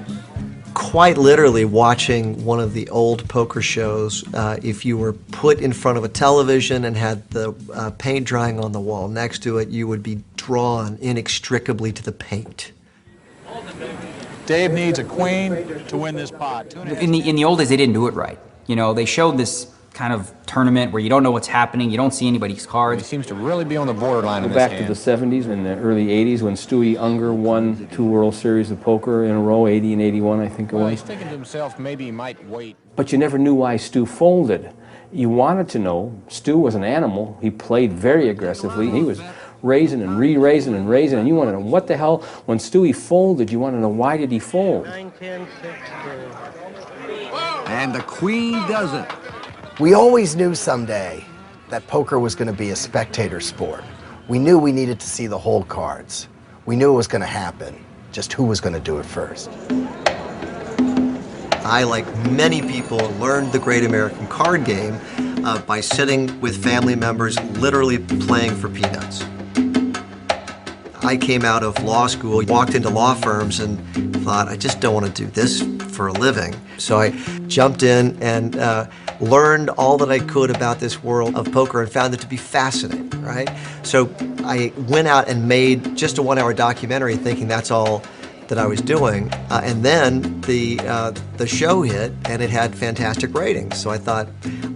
Quite literally watching one of the old poker shows, if you were put in front of a television and had the paint drying on the wall next to it, you would be drawn inextricably to the paint. Dave needs a queen to win this pot. In the old days, they didn't do it right. They showed this kind of tournament where you don't know what's happening, you don't see anybody's cards. He seems to really be on the borderline. Go back to the 70s and the early 80s when Stewie Unger won 2 World Series of Poker in a row, 80 and 81, I think it was. He's thinking to himself, maybe he might wait. But you never knew why Stu folded. You wanted to know. Stu was an animal. He played very aggressively. He was raising and re-raising and raising, and you want to know what the hell, when Stewie folded, you want to know why did he fold? 9, 10, 6, 2. And the queen does it. We always knew someday that poker was going to be a spectator sport. We knew we needed to see the whole cards. We knew it was going to happen, just who was going to do it first. I, like many people, learned the great American card game by sitting with family members, literally playing for peanuts. I came out of law school, walked into law firms, and thought, I just don't want to do this for a living. So I jumped in and learned all that I could about this world of poker and found it to be fascinating, right? So I went out and made just a 1-hour documentary thinking that's all that I was doing. And then the show hit and it had fantastic ratings. So I thought,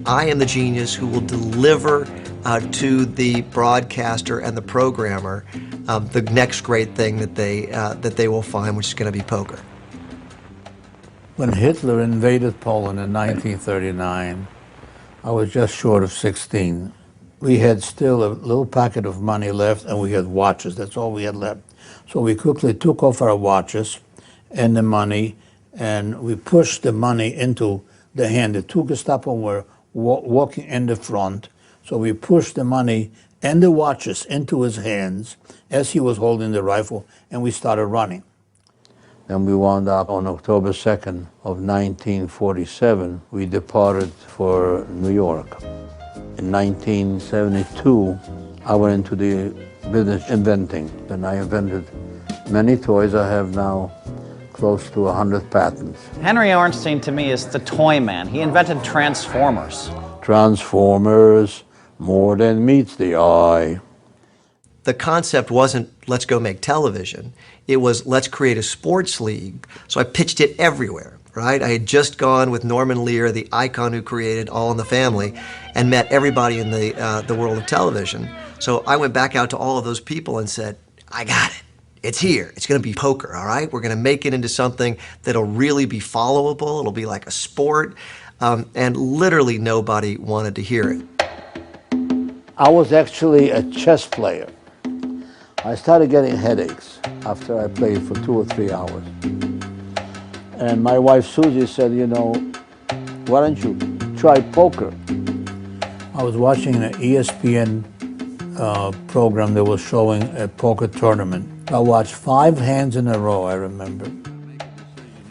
I am the genius who will deliver to the broadcaster and the programmer the next great thing that they will find, which is going to be poker. When Hitler invaded Poland in 1939, I was just short of 16. We had still a little packet of money left, and we had watches. That's all we had left. So we quickly took off our watches and the money, and we pushed the money into the hand. The 2 Gestapo were walking in the front, so we pushed the money and the watches into his hands as he was holding the rifle, and we started running. Then we wound up on October 2nd of 1947. We departed for New York. In 1972, I went into the business inventing, and I invented many toys. I have now close to 100 patents. Henry Ornstein, to me, is the toy man. He invented Transformers. Transformers, more than meets the eye. The concept wasn't, let's go make television. It was, let's create a sports league. So I pitched it everywhere. right? I had just gone with Norman Lear, the icon who created All in the Family, and met everybody in the world of television. So I went back out to all of those people and said, I got it. It's here. It's going to be poker, all right? We're going to make it into something that'll really be followable. It'll be like a sport. And literally nobody wanted to hear it. I was actually a chess player. I started getting headaches after I played for 2 or 3 hours. And my wife Susie said, you know, why don't you try poker? I was watching an ESPN program that was showing a poker tournament. I watched 5 hands in a row, I remember.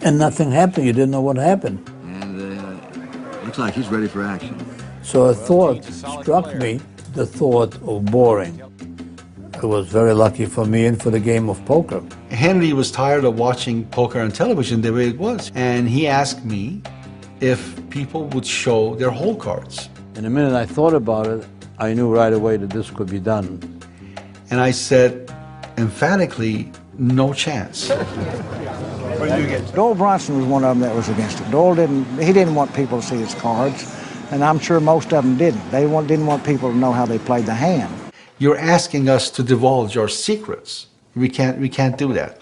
And nothing happened. You didn't know what happened. And looks like he's ready for action. So a thought struck me, the thought of boring. It was very lucky for me and for the game of poker. Henry was tired of watching poker on television the way it was. And he asked me if people would show their hole cards. And the minute I thought about it, I knew right away that this could be done. And I said, emphatically, no chance. What did you get? Dole Bronson was one of them that was against it. Dole didn't want people to see his cards, and I'm sure most of them didn't. They didn't want people to know how they played the hand. You're asking us to divulge our secrets. We can't do that.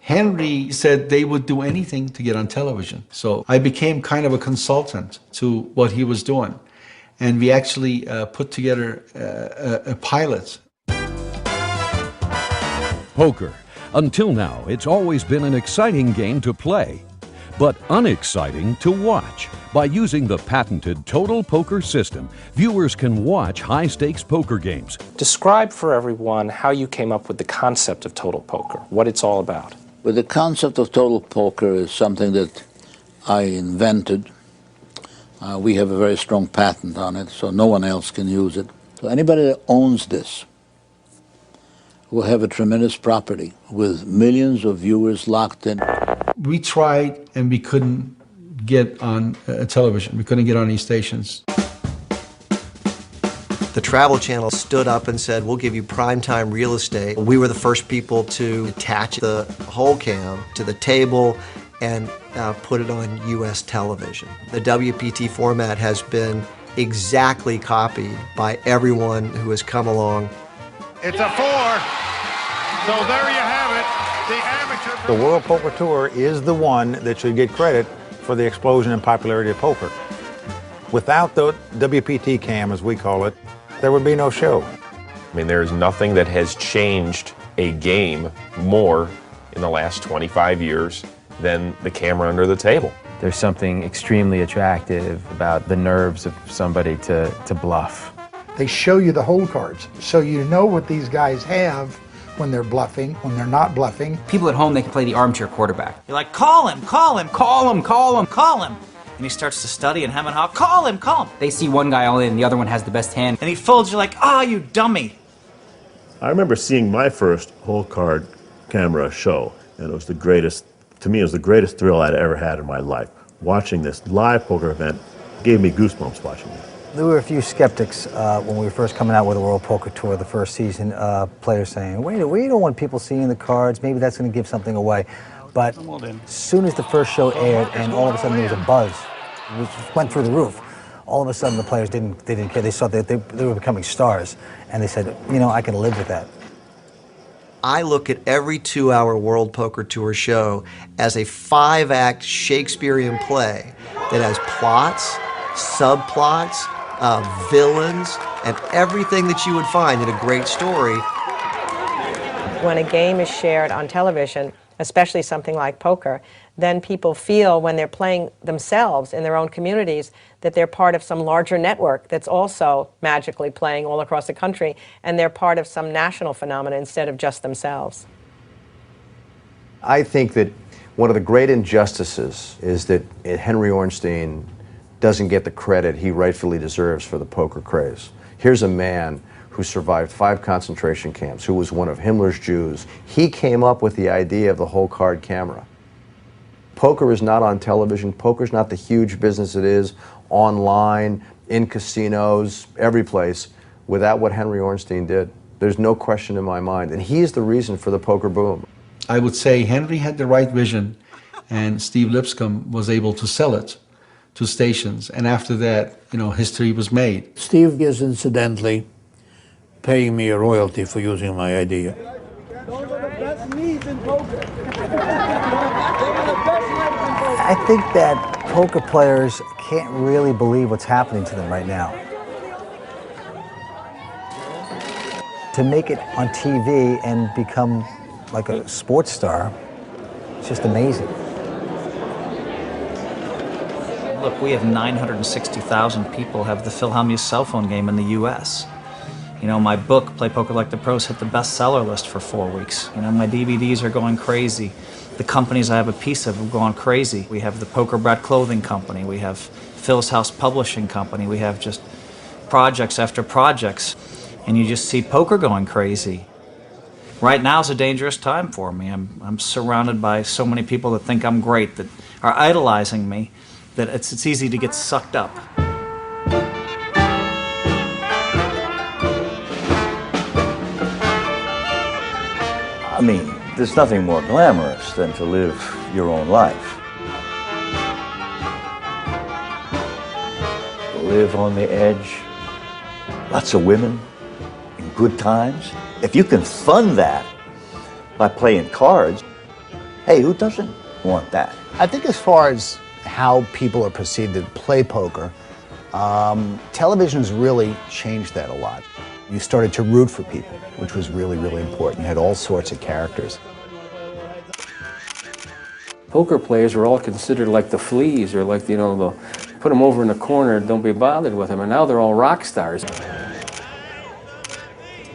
Henry said they would do anything to get on television. So I became kind of a consultant to what he was doing. And we actually put together a pilot. Poker. Until now, it's always been an exciting game to play, but unexciting to watch. By using the patented Total Poker system, viewers can watch high-stakes poker games. Describe for everyone how you came up with the concept of Total Poker, what it's all about. Well, the concept of Total Poker is something that I invented. We have a very strong patent on it, so no one else can use it. So anybody that owns this will have a tremendous property with millions of viewers locked in. We tried and we couldn't get on television. We couldn't get on these stations. The Travel Channel stood up and said, we'll give you primetime real estate. We were the first people to attach the whole cam to the table and put it on U.S. television. The WPT format has been exactly copied by everyone who has come along. It's a 4. So there you have it. The amateur. The World Poker Tour is the one that should get credit for the explosion in popularity of poker. Without the WPT cam, as we call it, there would be no show. I mean, there's nothing that has changed a game more in the last 25 years than the camera under the table. There's something extremely attractive about the nerves of somebody to bluff. They show you the hole cards, so you know what these guys have when they're bluffing, when they're not bluffing. People at home, they can play the armchair quarterback. You're like, call him, call him, call him, call him, call him. And he starts to study and hem and haw, call him, call him. They see one guy all in and the other one has the best hand. And he folds, you're like, ah, you dummy. I remember seeing my first hole card camera show, and it was the greatest, to me, it was the greatest thrill I'd ever had in my life. Watching this live poker event gave me goosebumps watching it. There were a few skeptics when we were first coming out with the World Poker Tour, the first season, players saying, wait, we don't want people seeing the cards, maybe that's going to give something away. But as soon as the first show aired and all of a sudden there was a buzz, which went through the roof, all of a sudden the players didn't care. They saw that they were becoming stars, and they said, you know, I can live with that. I look at every 2-hour World Poker Tour show as a 5-act Shakespearean play that has plots, subplots, villains, and everything that you would find in a great story. When a game is shared on television, especially something like poker, then people feel when they're playing themselves in their own communities that they're part of some larger network that's also magically playing all across the country, and they're part of some national phenomenon instead of just themselves. I think that one of the great injustices is that Henry Ornstein doesn't get the credit he rightfully deserves for the poker craze. Here's a man who survived 5 concentration camps, who was one of Himmler's Jews. He came up with the idea of the whole card camera. Poker is not on television. Poker's not the huge business it is online, in casinos, every place, without what Henry Ornstein did. There's no question in my mind. And he's the reason for the poker boom. I would say Henry had the right vision, and Steve Lipscomb was able to sell it to stations. And after that, history was made. Steve is incidentally paying me a royalty for using my idea. Those are the best knees in poker. I think that poker players can't really believe what's happening to them right now. To make it on TV and become like a sports star, it's just amazing. Look, we have 960,000 people have the Philhelmuth cell phone game in the U.S. My book, Play Poker Like the Pros, hit the bestseller list for 4 weeks. My DVDs are going crazy. The companies I have a piece of have gone crazy. We have the Poker Brat Clothing Company. We have Phil's House Publishing Company. We have just projects after projects. And you just see poker going crazy. Right now is a dangerous time for me. I'm surrounded by so many people that think I'm great, that are idolizing me, that it's easy to get sucked up. I mean, there's nothing more glamorous than to live your own life. Live on the edge, lots of women, in good times. If you can fund that by playing cards, hey, who doesn't want that? I think as far as how people are perceived to play poker, television's really changed that a lot. You started to root for people, which was really, really important. You had all sorts of characters. Poker players were all considered like the fleas, or like, the put them over in the corner, don't be bothered with them, and now they're all rock stars.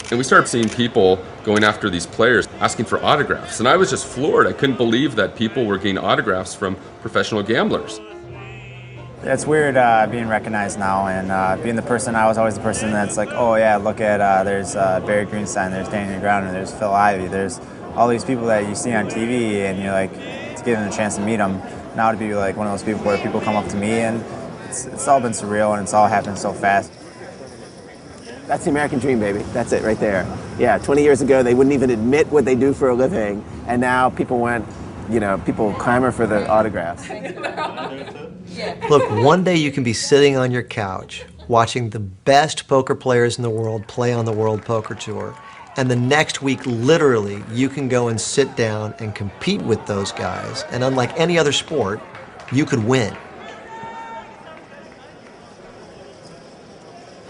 And we started seeing people going after these players, asking for autographs. And I was just floored. I couldn't believe that people were getting autographs from professional gamblers. It's weird being recognized now, and being the person. I was always the person that's like, oh yeah, look at, there's Barry Greenstein, there's Danny Grounder, there's Phil Ivey, there's all these people that you see on TV, and you're like, to give them a chance to meet them. Now to be like one of those people where people come up to me, and it's all been surreal, and it's all happened so fast. That's the American dream, baby. That's it right there. Yeah, 20 years ago, they wouldn't even admit what they do for a living, and now people people clamor for the autographs. Look, one day you can be sitting on your couch watching the best poker players in the world play on the World Poker Tour, and the next week, literally, you can go and sit down and compete with those guys, and unlike any other sport, you could win.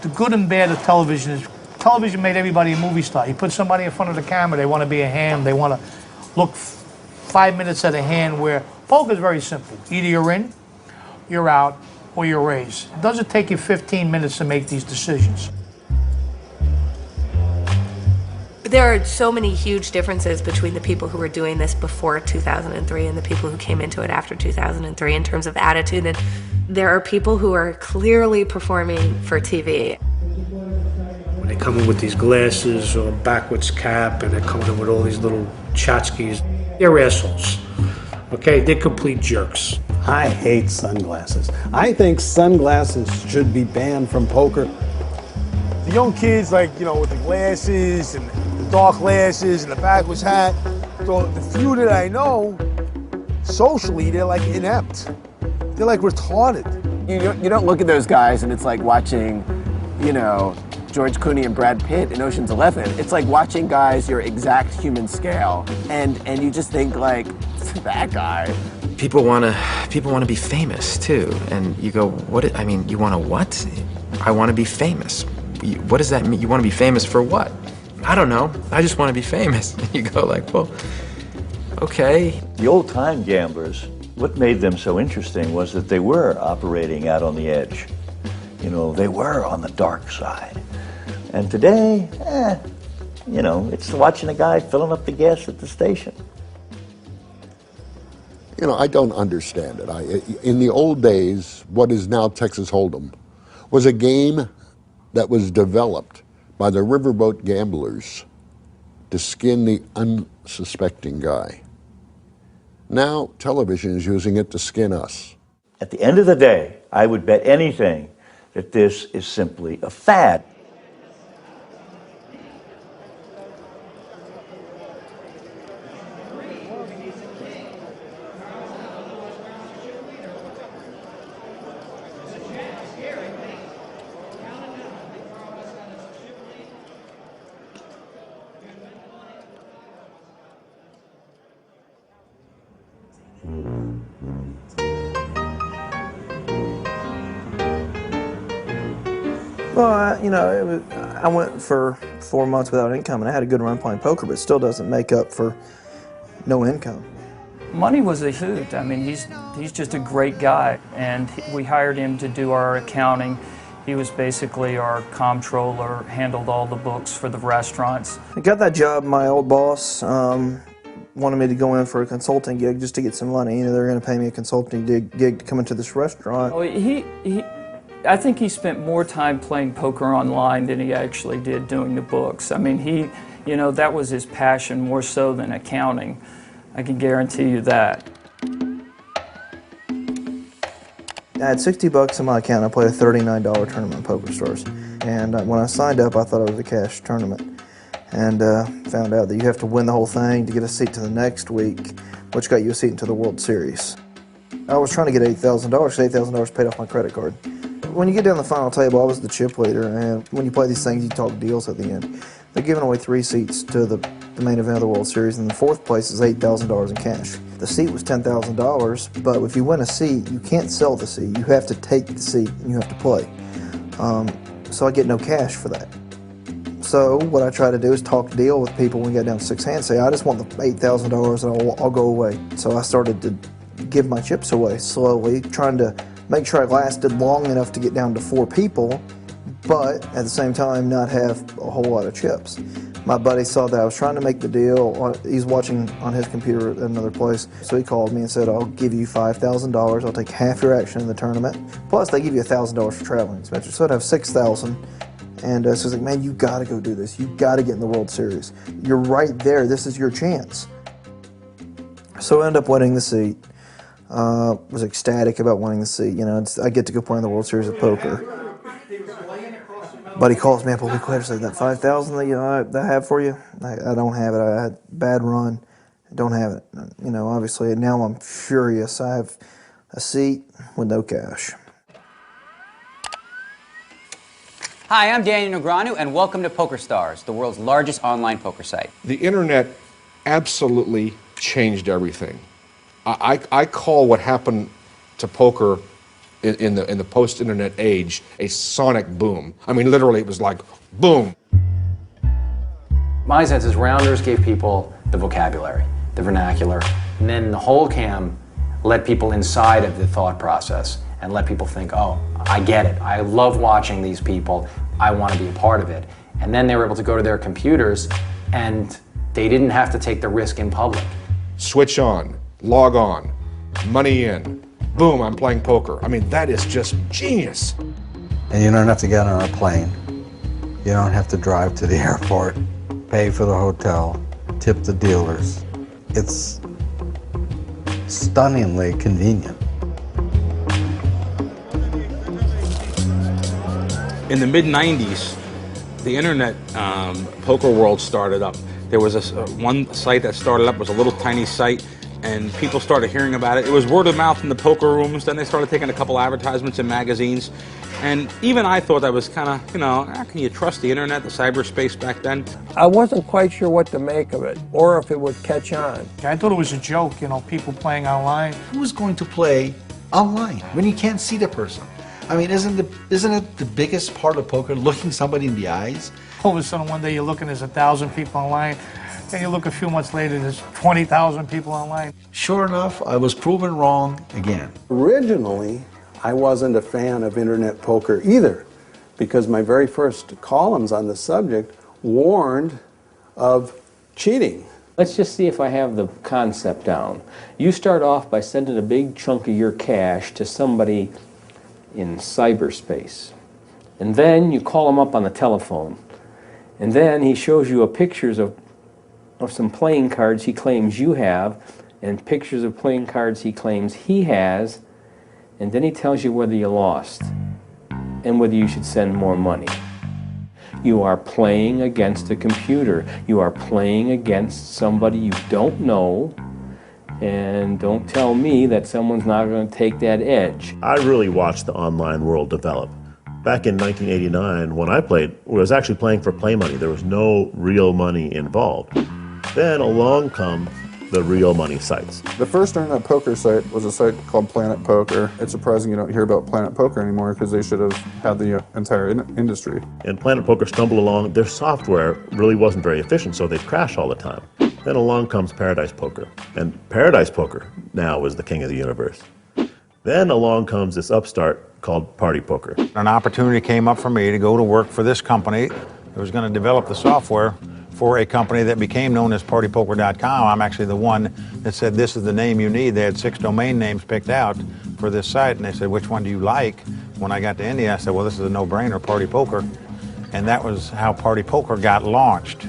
The good and bad of television is television made everybody a movie star. You put somebody in front of the camera, they want to be a hand, they want to look 5 minutes at a hand, where poker is very simple. Either you're in, you're out, or you're raised. It doesn't take you 15 minutes to make these decisions. There are so many huge differences between the people who were doing this before 2003 and the people who came into it after 2003 in terms of attitude. And there are people who are clearly performing for TV. When they come in with these glasses or backwards cap, and they come in with all these little tchotchkes, they're assholes. Okay, they're complete jerks. I hate sunglasses. I think sunglasses should be banned from poker. The young kids, with the glasses and the dark glasses and the backwards hat, the few that I know, socially, they're like inept. They're like retarded. You don't look at those guys and it's like watching, George Clooney and Brad Pitt in Ocean's 11. It's like watching guys your exact human scale, and you just think like, that guy. People want to be famous too, and you go, you want to what? I want to be famous. What does that mean? You want to be famous for what? I don't know. I just want to be famous. And you go like, well, okay. The old-time gamblers, what made them so interesting was that they were operating out on the edge. They were on the dark side. And today, it's watching a guy filling up the gas at the station. I don't understand it. In the old days, what is now Texas Hold'em was a game that was developed by the riverboat gamblers to skin the unsuspecting guy. Now, television is using it to skin us. At the end of the day, I would bet anything that this is simply a fad. Well, I went for 4 months without income, and I had a good run playing poker, but it still doesn't make up for no income. Money was a hoot. I mean, he's just a great guy, and we hired him to do our accounting. He was basically our comptroller, handled all the books for the restaurants. I got that job. My old boss wanted me to go in for a consulting gig just to get some money. They're going to pay me a consulting gig to come into this restaurant. Oh, I think he spent more time playing poker online than he actually did doing the books. I mean, that was his passion more so than accounting. I can guarantee you that. I had $60 in my account. I played a $39 tournament in PokerStars. And when I signed up, I thought it was a cash tournament. And found out that you have to win the whole thing to get a seat to the next week, which got you a seat into the World Series. I was trying to get $8,000, because $8,000 paid off my credit card. When you get down the final table, I was the chip leader, and when you play these things, you talk deals at the end. They're giving away 3 seats to the main event of the World Series, and the 4th place is $8,000 in cash. The seat was $10,000, but if you win a seat, you can't sell the seat. You have to take the seat, and you have to play. So I get no cash for that. So what I try to do is talk deal with people when we get down to 6 hands, say, I just want the $8,000 and I'll go away. So I started to give my chips away slowly, trying to make sure I lasted long enough to get down to 4 people, but at the same time not have a whole lot of chips. My buddy saw that I was trying to make the deal. He's watching on his computer at another place, so he called me and said, I'll give you $5,000. I'll take half your action in the tournament. Plus, they give you $1,000 for traveling expenses, so I'd have $6,000. And so he's like, man, you got to go do this. You got to get in the World Series. You're right there. This is your chance. So I ended up winning the seat. Was ecstatic about winning the seat. I get to go play in the World Series of Poker. Buddy calls me up a week later, says that $5,000 that I have for you, I don't have it. I had a bad run. I don't have it. Obviously now I'm furious. I have a seat with no cash. Hi, I'm Daniel Negreanu, and welcome to PokerStars, the world's largest online poker site. The internet absolutely changed everything. I call what happened to poker in the post-internet age a sonic boom. I mean, literally, it was like, boom. My sense is Rounders gave people the vocabulary, the vernacular, and then the whole cam let people inside of the thought process and let people think, oh, I get it. I love watching these people. I want to be a part of it. And then they were able to go to their computers and they didn't have to take the risk in public. Switch on, log on, money in. Boom, I'm playing poker. I mean, that is just genius. And you don't have to get on a plane. You don't have to drive to the airport, pay for the hotel, tip the dealers. It's stunningly convenient. In the mid-90s, the internet poker world started up. There was one site that started up, was a little tiny site, and people started hearing about it. It was word of mouth in the poker rooms. Then they started taking a couple advertisements in magazines. And even I thought that was kind of, how can you trust the internet, the cyberspace back then? I wasn't quite sure what to make of it, or if it would catch on. I thought it was a joke, people playing online. Who's going to play online when you can't see the person? I mean, isn't it the biggest part of poker, looking somebody in the eyes? All of a sudden, one day you're looking, there's 1,000 people online. Then you look a few months later, there's 20,000 people online. Sure enough, I was proven wrong again. Originally, I wasn't a fan of internet poker either, because my very first columns on the subject warned of cheating. Let's just see if I have the concept down. You start off by sending a big chunk of your cash to somebody in cyberspace. And then you call him up on the telephone. And then he shows you pictures of some playing cards he claims you have, and pictures of playing cards he claims he has, and then he tells you whether you lost and whether you should send more money. You are playing against a computer. You are playing against somebody you don't know, and don't tell me that someone's not going to take that edge. I really watched the online world develop. Back in 1989, when I played, I was actually playing for play money. There was no real money involved. Then along come the real money sites. The first internet poker site was a site called Planet Poker. It's surprising you don't hear about Planet Poker anymore because they should have had the entire industry. And Planet Poker stumbled along. Their software really wasn't very efficient, so they'd crash all the time. Then along comes Paradise Poker. And Paradise Poker now is the king of the universe. Then along comes this upstart called Party Poker. An opportunity came up for me to go to work for this company that was going to develop the software for a company that became known as partypoker.com. I'm actually the one that said, this is the name you need. They had 6 domain names picked out for this site, and they said, which one do you like? When I got to India, I said, well, this is a no-brainer, Party Poker. And that was how Party Poker got launched.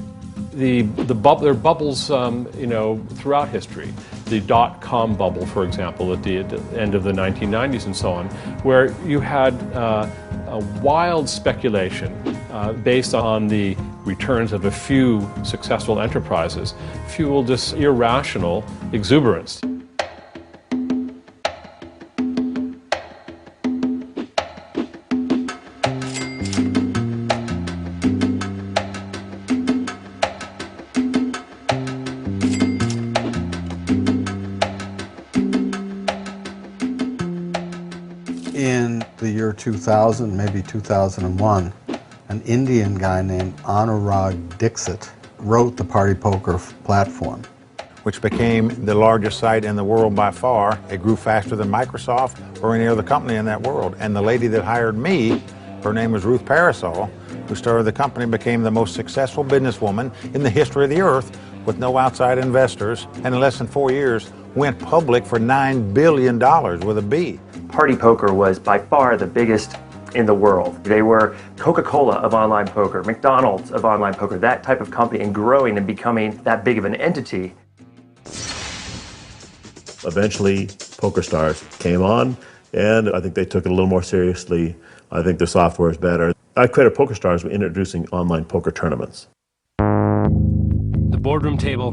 There are bubbles, throughout history. The dot-com bubble, for example, at the end of the 1990s and so on, where you had a wild speculation based on the returns of a few successful enterprises, fueled this irrational exuberance. In the year 2000, maybe 2001, an Indian guy named Anurag Dixit wrote the Party Poker platform, which became the largest site in the world by far. It grew faster than Microsoft or any other company in that world. And the lady that hired me, her name was Ruth Parasol, who started the company, became the most successful businesswoman in the history of the earth with no outside investors, and in less than 4 years went public for $9 billion with a B. Party Poker was by far the biggest in the world. They were Coca-Cola of online poker, McDonald's of online poker, that type of company, and growing and becoming that big of an entity. Eventually, PokerStars came on, and I think they took it a little more seriously. I think their software is better. I credited PokerStars with introducing online poker tournaments. The boardroom table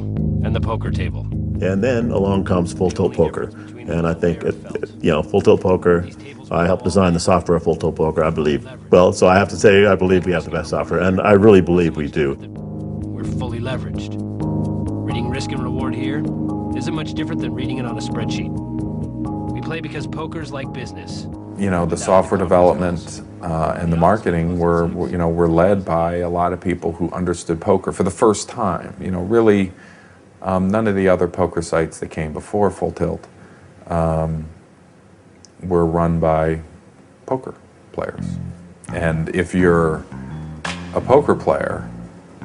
and the poker table. And then along comes Full Tilt Poker. And I think, Full Tilt Poker, I helped design the software of Full Tilt Poker, I believe. Well, so I have to say, I believe we have the best software, and I really believe we do. We're fully leveraged. Reading risk and reward here isn't much different than reading it on a spreadsheet. We play because poker's like business. The software development and the marketing were led by a lot of people who understood poker for the first time. Really, none of the other poker sites that came before Full Tilt were run by poker players. And if you're a poker player,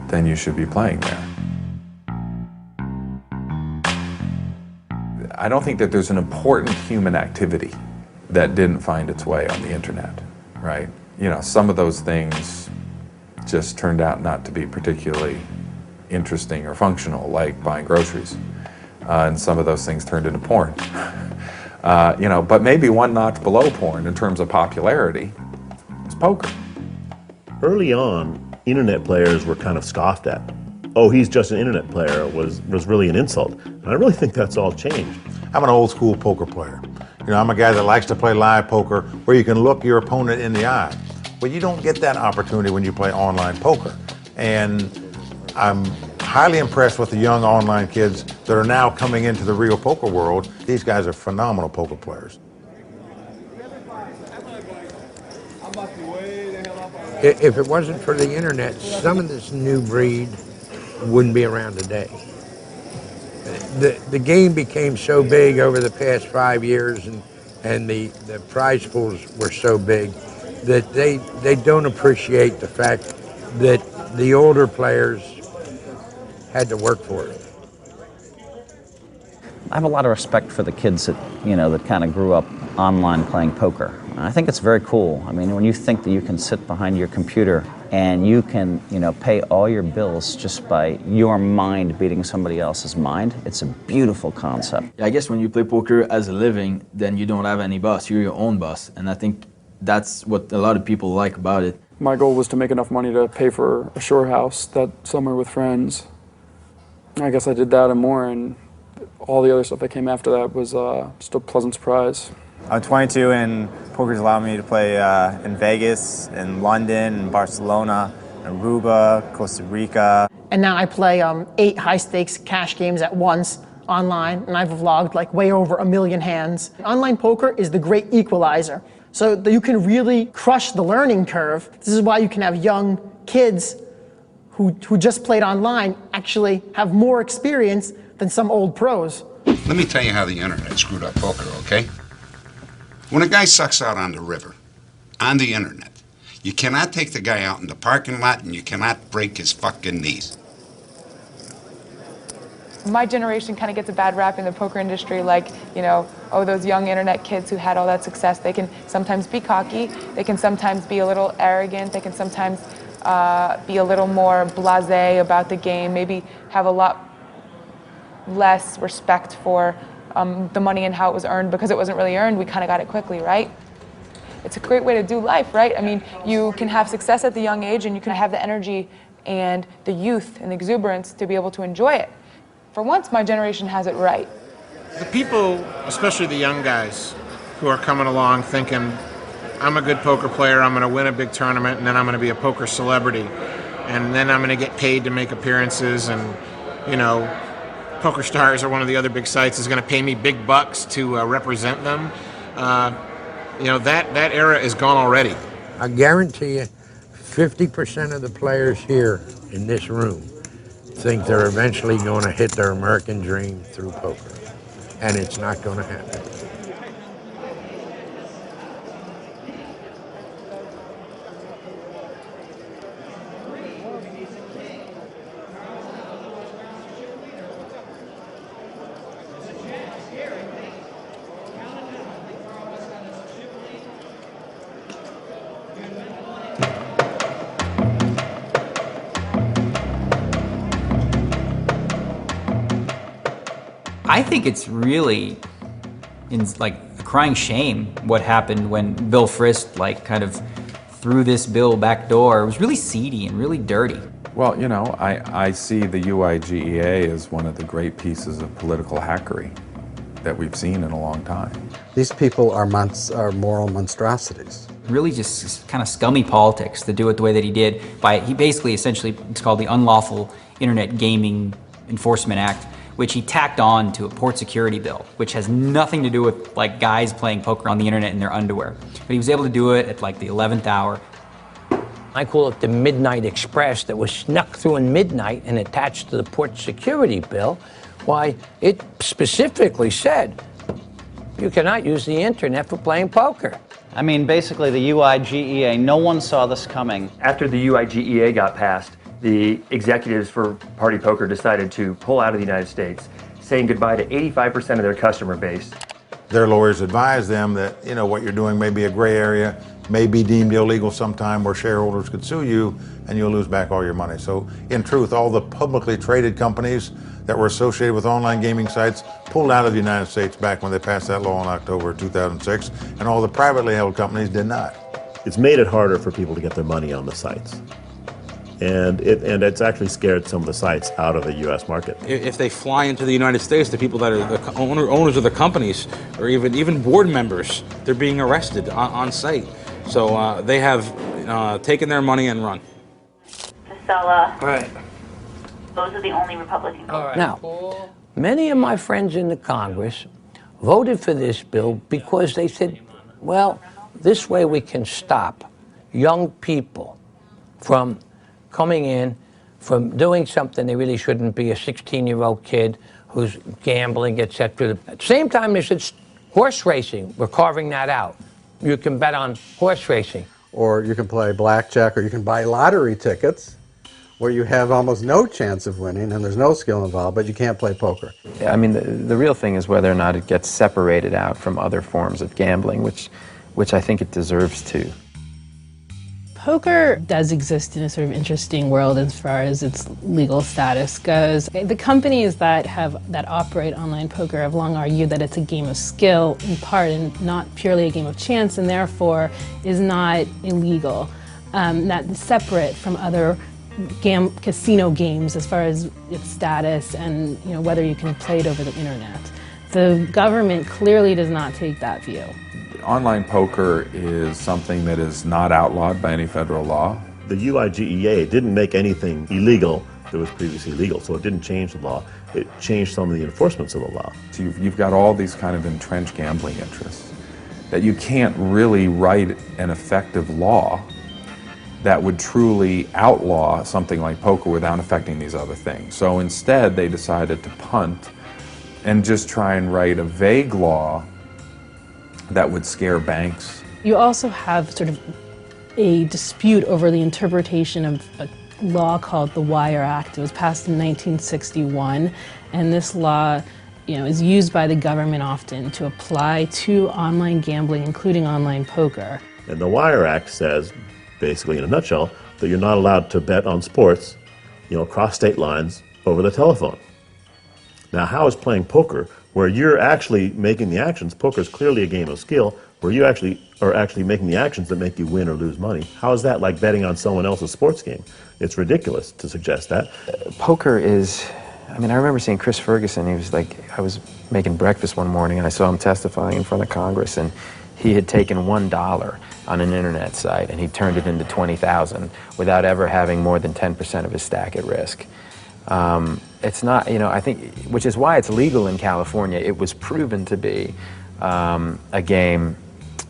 then you should be playing there. I don't think that there's an important human activity that didn't find its way on the internet, right? Some of those things just turned out not to be particularly interesting or functional, like buying groceries. And some of those things turned into porn. But maybe one notch below porn in terms of popularity is poker. Early on, internet players were kind of scoffed at. Oh, he's just an internet player was really an insult. And I really think that's all changed. I'm an old school poker player. I'm a guy that likes to play live poker where you can look your opponent in the eye. But you don't get that opportunity when you play online poker. And I'm highly impressed with the young online kids that are now coming into the real poker world. These guys are phenomenal poker players. If it wasn't for the internet, some of this new breed wouldn't be around today. The game became so big over the past 5 years, and the prize pools were so big that they don't appreciate the fact that the older players had to work for it. I have a lot of respect for the kids that, that kind of grew up online playing poker. I think it's very cool. I mean, when you think that you can sit behind your computer and you can, pay all your bills just by your mind beating somebody else's mind, it's a beautiful concept. I guess when you play poker as a living, then you don't have any boss. You're your own boss. And I think that's what a lot of people like about it. My goal was to make enough money to pay for a shore house that summer with friends. I guess I did that and more, and all the other stuff that came after that was just a pleasant surprise. I'm 22 and poker's allowed me to play in Vegas, in London, in Barcelona, Aruba, Costa Rica. And now I play 8 high-stakes cash games at once online, and I've vlogged like way over 1 million hands. Online poker is the great equalizer, so that you can really crush the learning curve. This is why you can have young kids who just played online actually have more experience than some old pros. Let me tell you how the internet screwed up poker, okay? When a guy sucks out on the river, on the internet, you cannot take the guy out in the parking lot and you cannot break his fucking knees. My generation kind of gets a bad rap in the poker industry, like, you know, oh, those young internet kids who had all that success, they can sometimes be cocky, they can sometimes be a little arrogant, they can sometimes be a little more blasé about the game, maybe have a lot less respect for the money and how it was earned because it wasn't really earned. We kind of got it quickly, right? It's a great way to do life, right? I mean, you can have success at the young age and you can have the energy and the youth and the exuberance to be able to enjoy it. For once, my generation has it right. The people, especially the young guys, who are coming along thinking, I'm a good poker player, I'm going to win a big tournament, and then I'm going to be a poker celebrity, and then I'm going to get paid to make appearances, and, you know, PokerStars or one of the other big sites is going to pay me big bucks to represent them. You know, that era is gone already. I guarantee you 50% of the players here in this room think they're eventually going to hit their American dream through poker. And it's not going to happen. I think it's really like a crying shame what happened when Bill Frist kind of threw this bill back door. It was really seedy and really dirty. Well, you know, I see the UIGEA as one of the great pieces of political hackery that we've seen in a long time. These people are moral monstrosities. Really just kind of scummy politics to do it the way that he did. He basically essentially, it's called the Unlawful Internet Gaming Enforcement Act, which he tacked on to a port security bill, which has nothing to do with like guys playing poker on the internet in their underwear. But he was able to do it at like the 11th hour. I call it the Midnight Express that was snuck through in midnight and attached to the port security bill. Why, it specifically said you cannot use the internet for playing poker. I mean, basically the UIGEA, no one saw this coming. After the UIGEA got passed, the executives for Party Poker decided to pull out of the United States, saying goodbye to 85% of their customer base. Their lawyers advised them that, you know, what you're doing may be a gray area, may be deemed illegal sometime where shareholders could sue you and you'll lose back all your money. So in truth, all the publicly traded companies that were associated with online gaming sites pulled out of the United States back when they passed that law in October 2006, and all the privately held companies did not. It's made it harder for people to get their money on the sites. And it's actually scared some of the sites out of the U.S. market. If they fly into the United States, the people that are the owners of the companies, or even board members, they're being arrested on site. So they have taken their money and run. Casella. Right. Those are the only Republican votes. Now, many of my friends in the Congress voted for this bill because they said, well, this way we can stop young people from coming in, from doing something they really shouldn't be, a 16-year-old kid who's gambling, etc. At the same time, they said horse racing, we're carving that out. You can bet on horse racing. Or you can play blackjack, or you can buy lottery tickets where you have almost no chance of winning and there's no skill involved, but you can't play poker. I mean, the real thing is whether or not it gets separated out from other forms of gambling, which I think it deserves to. Poker does exist in a sort of interesting world as far as its legal status goes. The companies that operate online poker have long argued that it's a game of skill in part and not purely a game of chance, and therefore is not illegal. That is separate from other casino games as far as its status and whether you can play it over the internet. The government clearly does not take that view. Online poker is something that is not outlawed by any federal law. The UIGEA didn't make anything illegal. that was previously legal. So it didn't change the law. It changed some of the enforcements of the law. So you've got all these kind of entrenched gambling interests that you can't really write an effective law that would truly outlaw something like poker without affecting these other things. So instead, they decided to punt and just try and write a vague law that would scare banks. You also have sort of a dispute over the interpretation of a law called the Wire Act. It was passed in 1961, and this law, is used by the government often to apply to online gambling, including online poker. And the Wire Act says, basically in a nutshell, that you're not allowed to bet on sports, across state lines over the telephone. Now, how is playing poker, where you're actually making the actions, poker is clearly a game of skill, where you actually are making the actions that make you win or lose money. How is that like betting on someone else's sports game? It's ridiculous to suggest that. Poker is, I remember seeing Chris Ferguson. He was like, I was making breakfast one morning and I saw him testifying in front of Congress, and he had taken $1 on an internet site and he turned it into 20,000 without ever having more than 10% of his stack at risk. It's not, I think, which is why it's legal in California. It was proven to be a game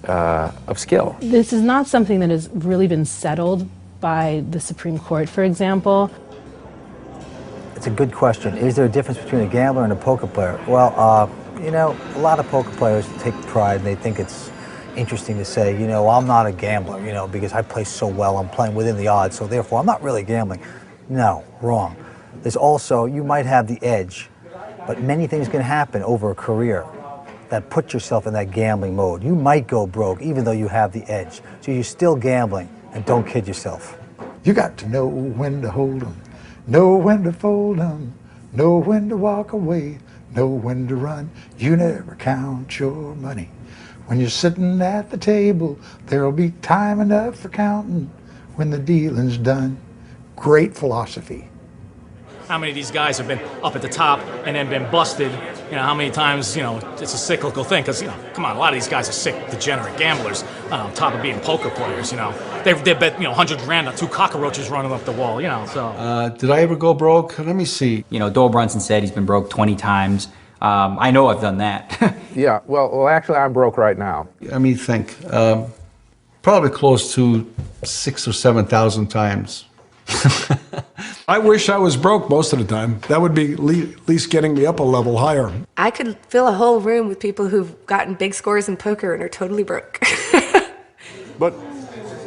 of skill. This is not something that has really been settled by the Supreme Court, for example. It's a good question. Is there a difference between a gambler and a poker player? Well, a lot of poker players take pride and they think it's interesting to say, I'm not a gambler, because I play so well, I'm playing within the odds, so therefore I'm not really gambling. No, wrong. There's also, you might have the edge, but many things can happen over a career that put yourself in that gambling mode. You might go broke even though you have the edge. So you're still gambling, and don't kid yourself. You got to know when to hold 'em, know when to fold 'em, know when to walk away, know when to run. You never count your money. When you're sitting at the table, there'll be time enough for counting when the dealing's done. Great philosophy. How many of these guys have been up at the top and then been busted? How many times, it's a cyclical thing. Because, come on, a lot of these guys are sick, degenerate gamblers on top of being poker players, They bet, 100 grand on 2 cockroaches running up the wall, so. Did I ever go broke? Let me see. Dole Brunson said he's been broke 20 times. I know I've done that. Yeah, well, actually, I'm broke right now. Let me think. Probably close to 6,000 or 7,000 times. I wish I was broke most of the time. That would be at least getting me up a level higher. I could fill a whole room with people who've gotten big scores in poker and are totally broke. But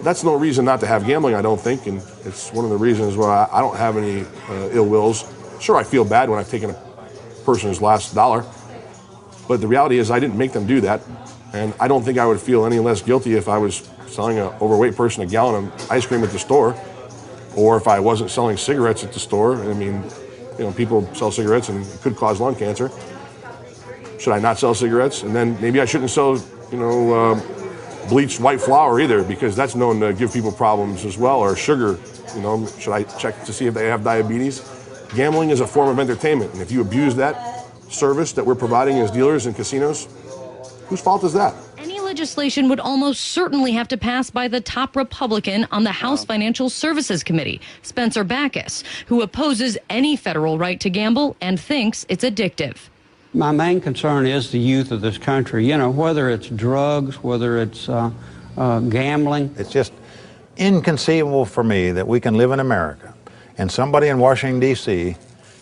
that's no reason not to have gambling, I don't think, and it's one of the reasons why I don't have any ill wills. Sure, I feel bad when I've taken a person's last dollar, but the reality is I didn't make them do that, and I don't think I would feel any less guilty if I was selling an overweight person a gallon of ice cream at the store, or if I wasn't selling cigarettes at the store. People sell cigarettes and it could cause lung cancer. Should I not sell cigarettes? And then maybe I shouldn't sell, bleached white flour either, because that's known to give people problems as well, or sugar. Should I check to see if they have diabetes? Gambling is a form of entertainment, and if you abuse that service that we're providing as dealers in casinos, whose fault is that? Any legislation would almost certainly have to pass by the top Republican on the House Financial Services Committee, Spencer Backus, who opposes any federal right to gamble and thinks it's addictive. My main concern is the youth of this country, whether it's drugs, whether it's gambling. It's just inconceivable for me that we can live in America and somebody in Washington, D.C.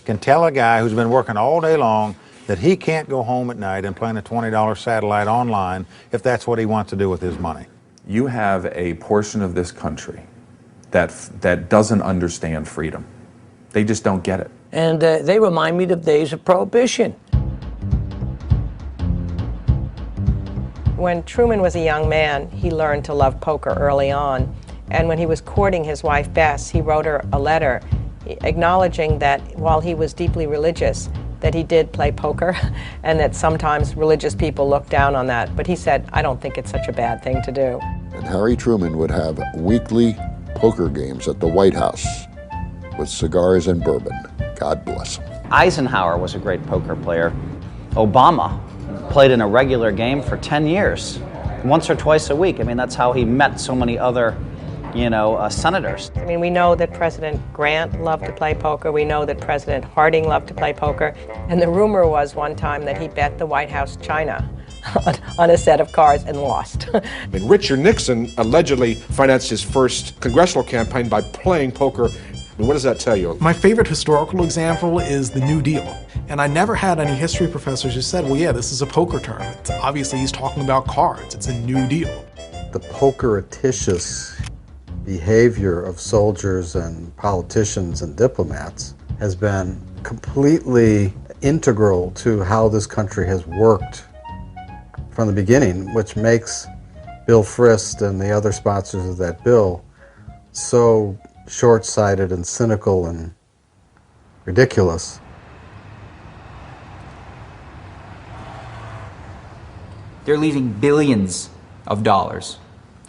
can tell a guy who's been working all day long that he can't go home at night and play in a $20 satellite online if that's what he wants to do with his money. You have a portion of this country that doesn't understand freedom. They just don't get it. And they remind me of days of Prohibition. When Truman was a young man, he learned to love poker early on. And when he was courting his wife, Bess, he wrote her a letter acknowledging that while he was deeply religious, that he did play poker and that sometimes religious people look down on that. But he said, I don't think it's such a bad thing to do. And Harry Truman would have weekly poker games at the White House with cigars and bourbon. God bless him. Eisenhower was a great poker player. Obama played in a regular game for 10 years, once or twice a week. That's how he met so many other, senators. I mean, we know that President Grant loved to play poker. We know that President Harding loved to play poker. And the rumor was one time that he bet the White House china on a set of cards and lost. I mean, Richard Nixon allegedly financed his first congressional campaign by playing poker. I mean, what does that tell you? My favorite historical example is the New Deal. And I never had any history professors who said, well, yeah, this is a poker term. Obviously, he's talking about cards. It's a New Deal. The pokeriticious behavior of soldiers and politicians and diplomats has been completely integral to how this country has worked from the beginning, which makes Bill Frist and the other sponsors of that bill so short-sighted and cynical and ridiculous. They're leaving billions of dollars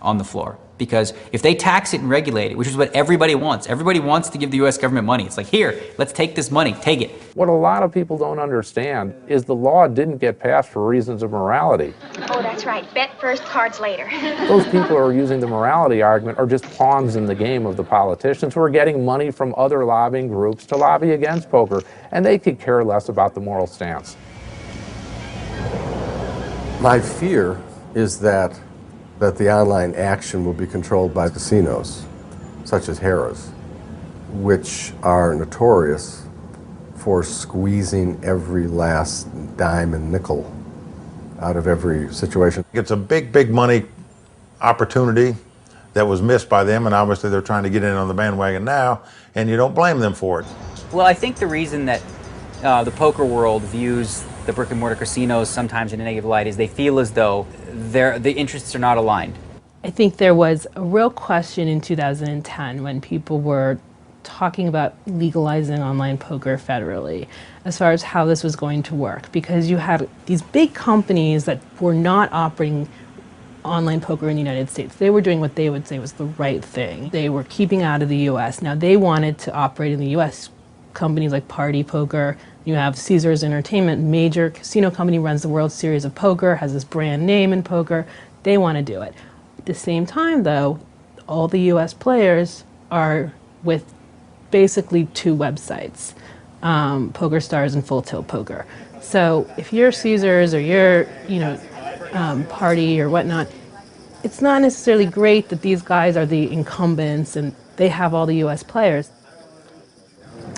on the floor. Because if they tax it and regulate it, which is what everybody wants to give the U.S. government money. It's like, here, let's take this money, take it. What a lot of people don't understand is the law didn't get passed for reasons of morality. Oh, that's right. Bet first, cards later. Those people who are using the morality argument are just pawns in the game of the politicians who are getting money from other lobbying groups to lobby against poker, and they could care less about the moral stance. My fear is that the online action will be controlled by casinos, such as Harrah's, which are notorious for squeezing every last dime and nickel out of every situation. It's a big, big money opportunity that was missed by them, and obviously they're trying to get in on the bandwagon now, and you don't blame them for it. Well, I think the reason that the poker world views the brick and mortar casinos sometimes in a negative light is they feel as though the interests are not aligned. I think there was a real question in 2010 when people were talking about legalizing online poker federally as far as how this was going to work, because you had these big companies that were not operating online poker in the United States. They were doing what they would say was the right thing. They were keeping out of the US. Now they wanted to operate in the US. Companies like Party Poker, you have Caesars Entertainment, major casino company, runs the World Series of Poker, has this brand name in poker. They want to do it. At the same time, though, all the US players are with basically two websites, PokerStars and Full Tilt Poker. So if you're Caesars or you're, Party or whatnot, it's not necessarily great that these guys are the incumbents and they have all the US players.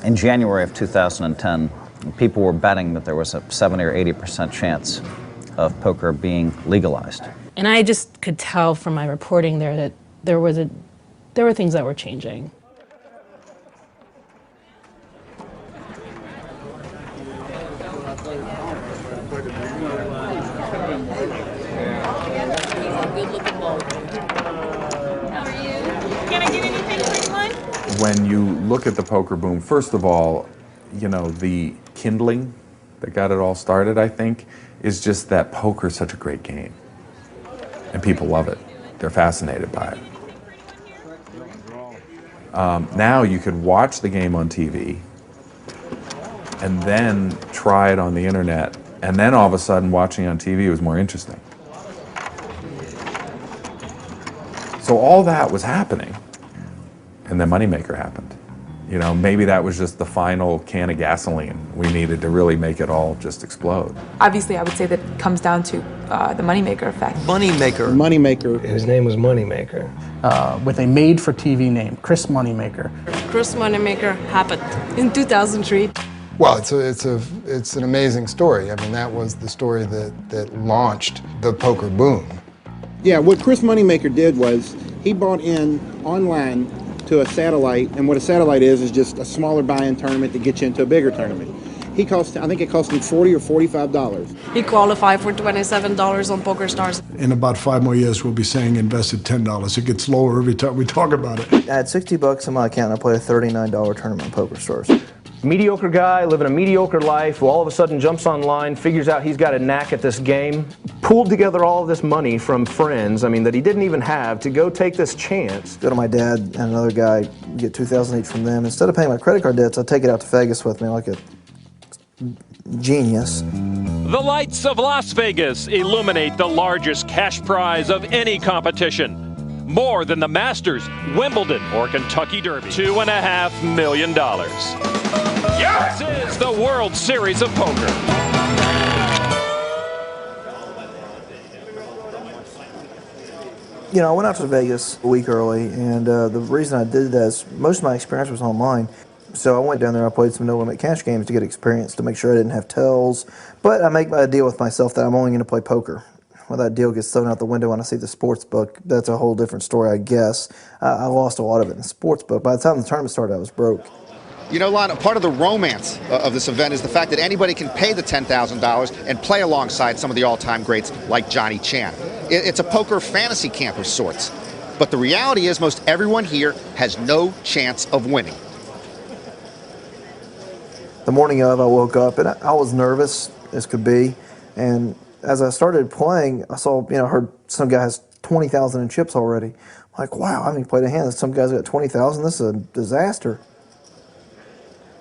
In January of 2010, people were betting that there was a 70 or 80% chance of poker being legalized. And I just could tell from my reporting there that there were things that were changing. When you look at the poker boom, first of all, the kindling that got it all started, I think, is just that poker is such a great game. And people love it. They're fascinated by it. Now you could watch the game on TV and then try it on the internet, and then all of a sudden watching on TV was more interesting. So all that was happening. And then Moneymaker happened. Maybe that was just the final can of gasoline we needed to really make it all just explode. Obviously, I would say that it comes down to the Moneymaker effect. Moneymaker. His name was Moneymaker. With a made-for-TV name, Chris Moneymaker. Chris Moneymaker happened in 2003. Well, it's an amazing story. I mean, that was the story that launched the poker boom. Yeah, what Chris Moneymaker did was he bought in online to a satellite, and what a satellite is just a smaller buy-in tournament that gets you into a bigger tournament. I think it cost him $40 or $45. He qualified for $27 on PokerStars. In about 5 more years, we'll be saying invested $10. It gets lower every time we talk about it. I had $60 in my account, and I played a $39 tournament on PokerStars. Mediocre guy living a mediocre life who all of a sudden jumps online, figures out he's got a knack at this game, pulled together all of this money from friends, that he didn't even have, to go take this chance. Go to my dad and another guy, get $2,000 each from them. Instead of paying my credit card debts, I take it out to Vegas with me like a genius. The lights of Las Vegas illuminate the largest cash prize of any competition. more than the Masters, Wimbledon, or Kentucky Derby. $2.5 million. Yes! This is the World Series of Poker. You know, I went out to Vegas a week early, and the reason I did that is most of my experience was online. So I went down there, I played some no-limit cash games to get experience, to make sure I didn't have tells. But I make a deal with myself that I'm only going to play poker. When that deal gets thrown out the window and I see the sports book, that's a whole different story, I guess. I lost a lot of it in the sports book. By the time the tournament started, I was broke. You know, Lon, part of the romance of this event is the fact that anybody can pay the $10,000 and play alongside some of the all-time greats like Johnny Chan. It's a poker fantasy camp of sorts. But the reality is most everyone here has no chance of winning. The morning of, I woke up and I was nervous as could be. And as I started playing, I saw, heard some guy has 20,000 in chips already. I'm like, wow, I haven't played a hand. Some guy's got 20,000. This is a disaster.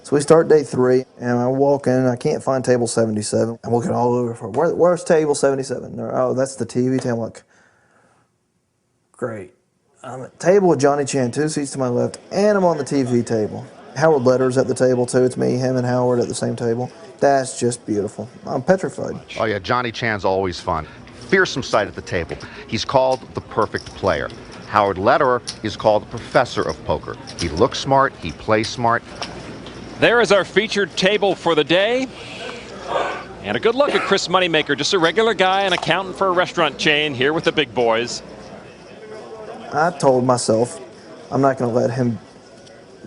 So we start day 3, and I walk in, and I can't find table 77. I'm looking all over for where's table 77? Oh, that's the TV table. I'm like, great. I'm at table with Johnny Chan, 2 seats to my left, and I'm on the TV table. Howard Letter's at the table too. It's me, him, and Howard at the same table. That's just beautiful. I'm petrified. Oh yeah, Johnny Chan's always fun. Fearsome sight at the table. He's called the perfect player. Howard Letterer is called the professor of poker. He looks smart, he plays smart. There is our featured table for the day. And a good look at Chris Moneymaker, just a regular guy, an accountant for a restaurant chain, here with the big boys. I told myself I'm not going to let him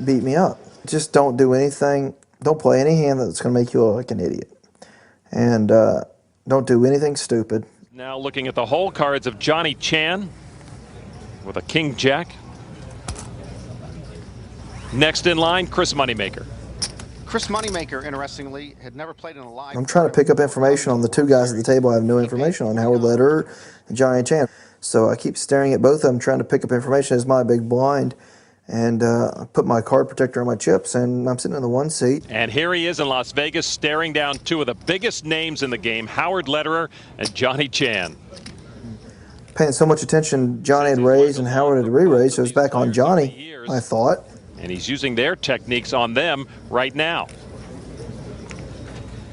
beat me up. Just don't do anything, don't play any hand that's going to make you look like an idiot. And don't do anything stupid. Now looking at the hole cards of Johnny Chan with a King Jack. Next in line, Chris Moneymaker. Chris Moneymaker, interestingly, had never played in a live. I'm trying to pick up information on the 2 guys at the table I have no information on, Howard Letterer and Johnny Chan. So I keep staring at both of them, trying to pick up information as my big blind. And I put my card protector on my chips, and I'm sitting in the 1 seat. And here he is in Las Vegas, staring down 2 of the biggest names in the game, Howard Letterer and Johnny Chan. Paying so much attention, Johnny had raised and Howard had re-raised, so it was back on Johnny, I thought. And he's using their techniques on them right now.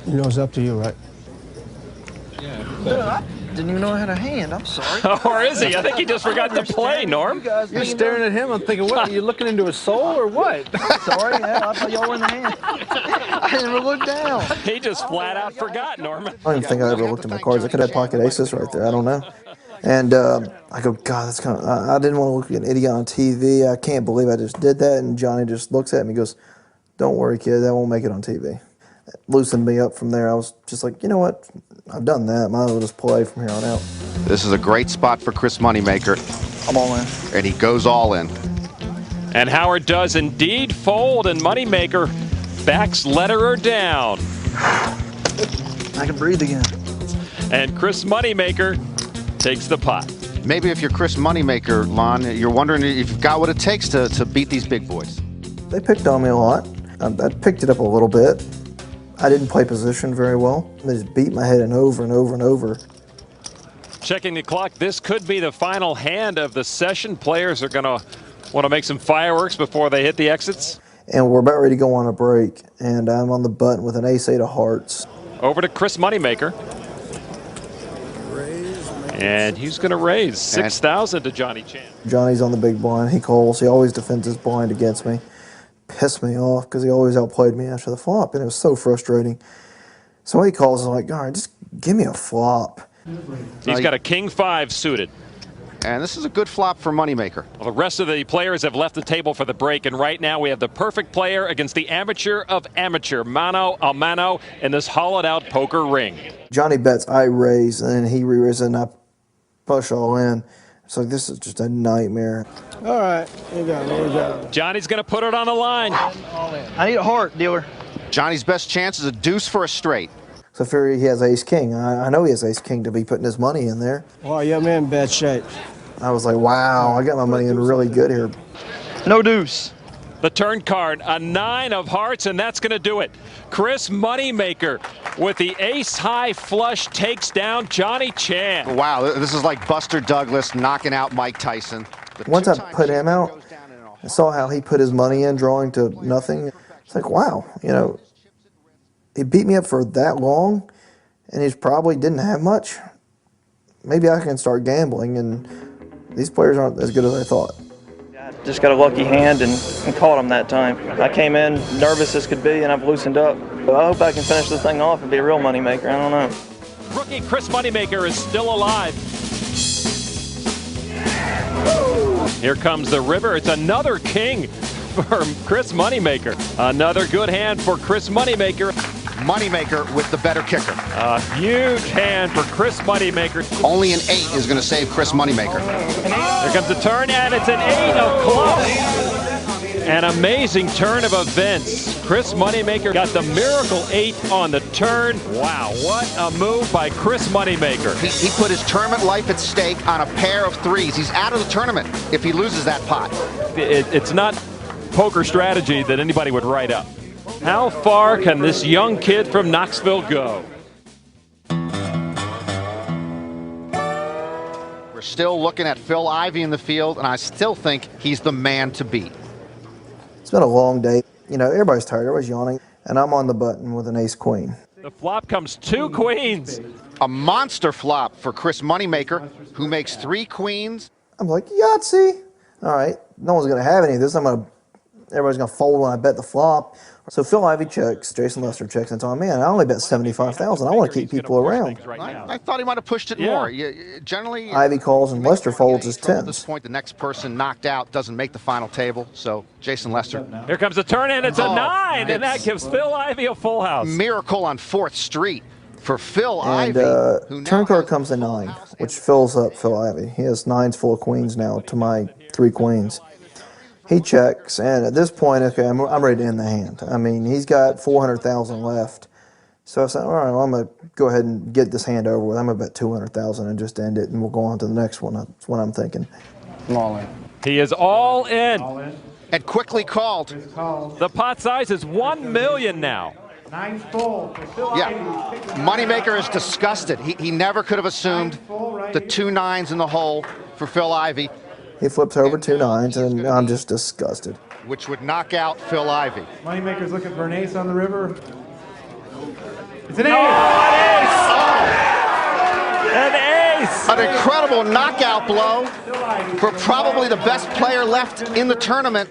You know, it's up to you, right? Yeah. Didn't even know I had a hand. I'm sorry. Or is he? I think he just forgot to play, Norm. You're staring at him. I'm thinking, what? Are you looking into his soul or what? Sorry, I thought y'all were in the hand. I didn't even look down. He just flat out forgot, Norm. I don't even think I ever looked at my cards. I could have pocket aces right there. I don't know. And I go, God, that's kind of, I didn't want to look like an idiot on TV. I can't believe I just did that. And Johnny just looks at me and goes, don't worry, kid, that won't make it on TV. It loosened me up from there. I was just like, you know what? I've done that. Might as well just play from here on out. This is a great spot for Chris Moneymaker. I'm all in. And he goes all in. And Howard does indeed fold, and Moneymaker backs Letterer down. I can breathe again. And Chris Moneymaker takes the pot. Maybe if you're Chris Moneymaker, Lon, you're wondering if you've got what it takes to beat these big boys. They picked on me a lot. I picked it up a little bit. I didn't play position very well. They just beat my head in over and over and over. Checking the clock, this could be the final hand of the session. Players are going to want to make some fireworks before they hit the exits. And we're about ready to go on a break, and I'm on the button with an ace-8 of hearts. Over to Chris Moneymaker. And he's going to raise 6,000 to Johnny Chan. Johnny's on the big blind. He calls. He always defends his blind against me. Pissed me off because he always outplayed me after the flop, and it was so frustrating. So he calls and I'm like, all right, just give me a flop. He's got a King 5 suited. And this is a good flop for Moneymaker. Well, the rest of the players have left the table for the break, and right now we have the perfect player against the amateur of amateur, mano a mano, in this hollowed-out poker ring. Johnny bets, I raise, and then he re-raises, and I push all in. It's like, this is just a nightmare. All right, here you go. Johnny's going to put it on the line. I need a heart, dealer. Johnny's best chance is a deuce for a straight. So I figure he has ace-king. I know he has ace-king to be putting his money in there. Well, yeah, man, in bad shape. I was like, wow, I got my money in really good here. No deuce. The turn card, a 9 of hearts, and that's going to do it. Chris Moneymaker with the ace-high flush takes down Johnny Chan. Wow, this is like Buster Douglas knocking out Mike Tyson. Once I put him out, I saw how he put his money in, drawing to nothing. It's like, wow, you know, he beat me up for that long, and he probably didn't have much. Maybe I can start gambling, and these players aren't as good as I thought. Just got a lucky hand and caught him that time. I came in nervous as could be, and I've loosened up. But I hope I can finish this thing off and be a real moneymaker. I don't know. Rookie Chris Moneymaker is still alive. Here comes the river. It's another king for Chris Moneymaker. Another good hand for Chris Moneymaker. Moneymaker with the better kicker. A huge hand for Chris Moneymaker. Only an 8 is going to save Chris Moneymaker. Here comes the turn, and it's an 8 of clubs. An amazing turn of events. Chris Moneymaker got the miracle 8 on the turn. Wow, what a move by Chris Moneymaker. He put his tournament life at stake on a pair of 3s. He's out of the tournament if he loses that pot. It's not poker strategy that anybody would write up. How far can this young kid from Knoxville go? We're still looking at Phil Ivey in the field, and I still think he's the man to beat. It's been a long day. You know, everybody's tired, everybody's yawning, and I'm on the button with an ace-queen. The flop comes 2 queens. A monster flop for Chris Moneymaker, who makes 3 queens. I'm like, Yahtzee. All right, no one's going to have any of this. Everybody's going to fold when I bet the flop. So Phil Ivey checks, Jason Lester checks, and I'm man, I only bet $75,000. I want to keep people around. I thought he might have pushed it more. Generally, Ivey calls and Lester folds his at 10s. this point, the next person knocked out doesn't make the final table, so Jason Lester. Here comes the turn, and it's a 9, and that gives Phil Ivey a full house. Miracle on 4th Street for Phil Ivey. And turn card comes a 9, which fills up Phil Ivey. He has 9s full of queens now to my 3 queens. He checks, and at this point, okay, I'm ready to end the hand. I mean, he's got 400,000 left. So I said, all right, well, I'm going to go ahead and get this hand over with. I'm going to bet 200,000 and just end it, and we'll go on to the next one. That's what I'm thinking. I'm all in. He is all in. And quickly called. The pot size is $1 million now. 9's full. Yeah, Moneymaker is disgusted. He never could have assumed the 2 9s in the hole for Phil Ivey. He flips over 2 9s, and I'm just disgusted. Which would knock out Phil Ivey. Moneymaker's looking for an ace on the river. It's an ace! An ace! An incredible knockout blow for probably the best player left in the tournament,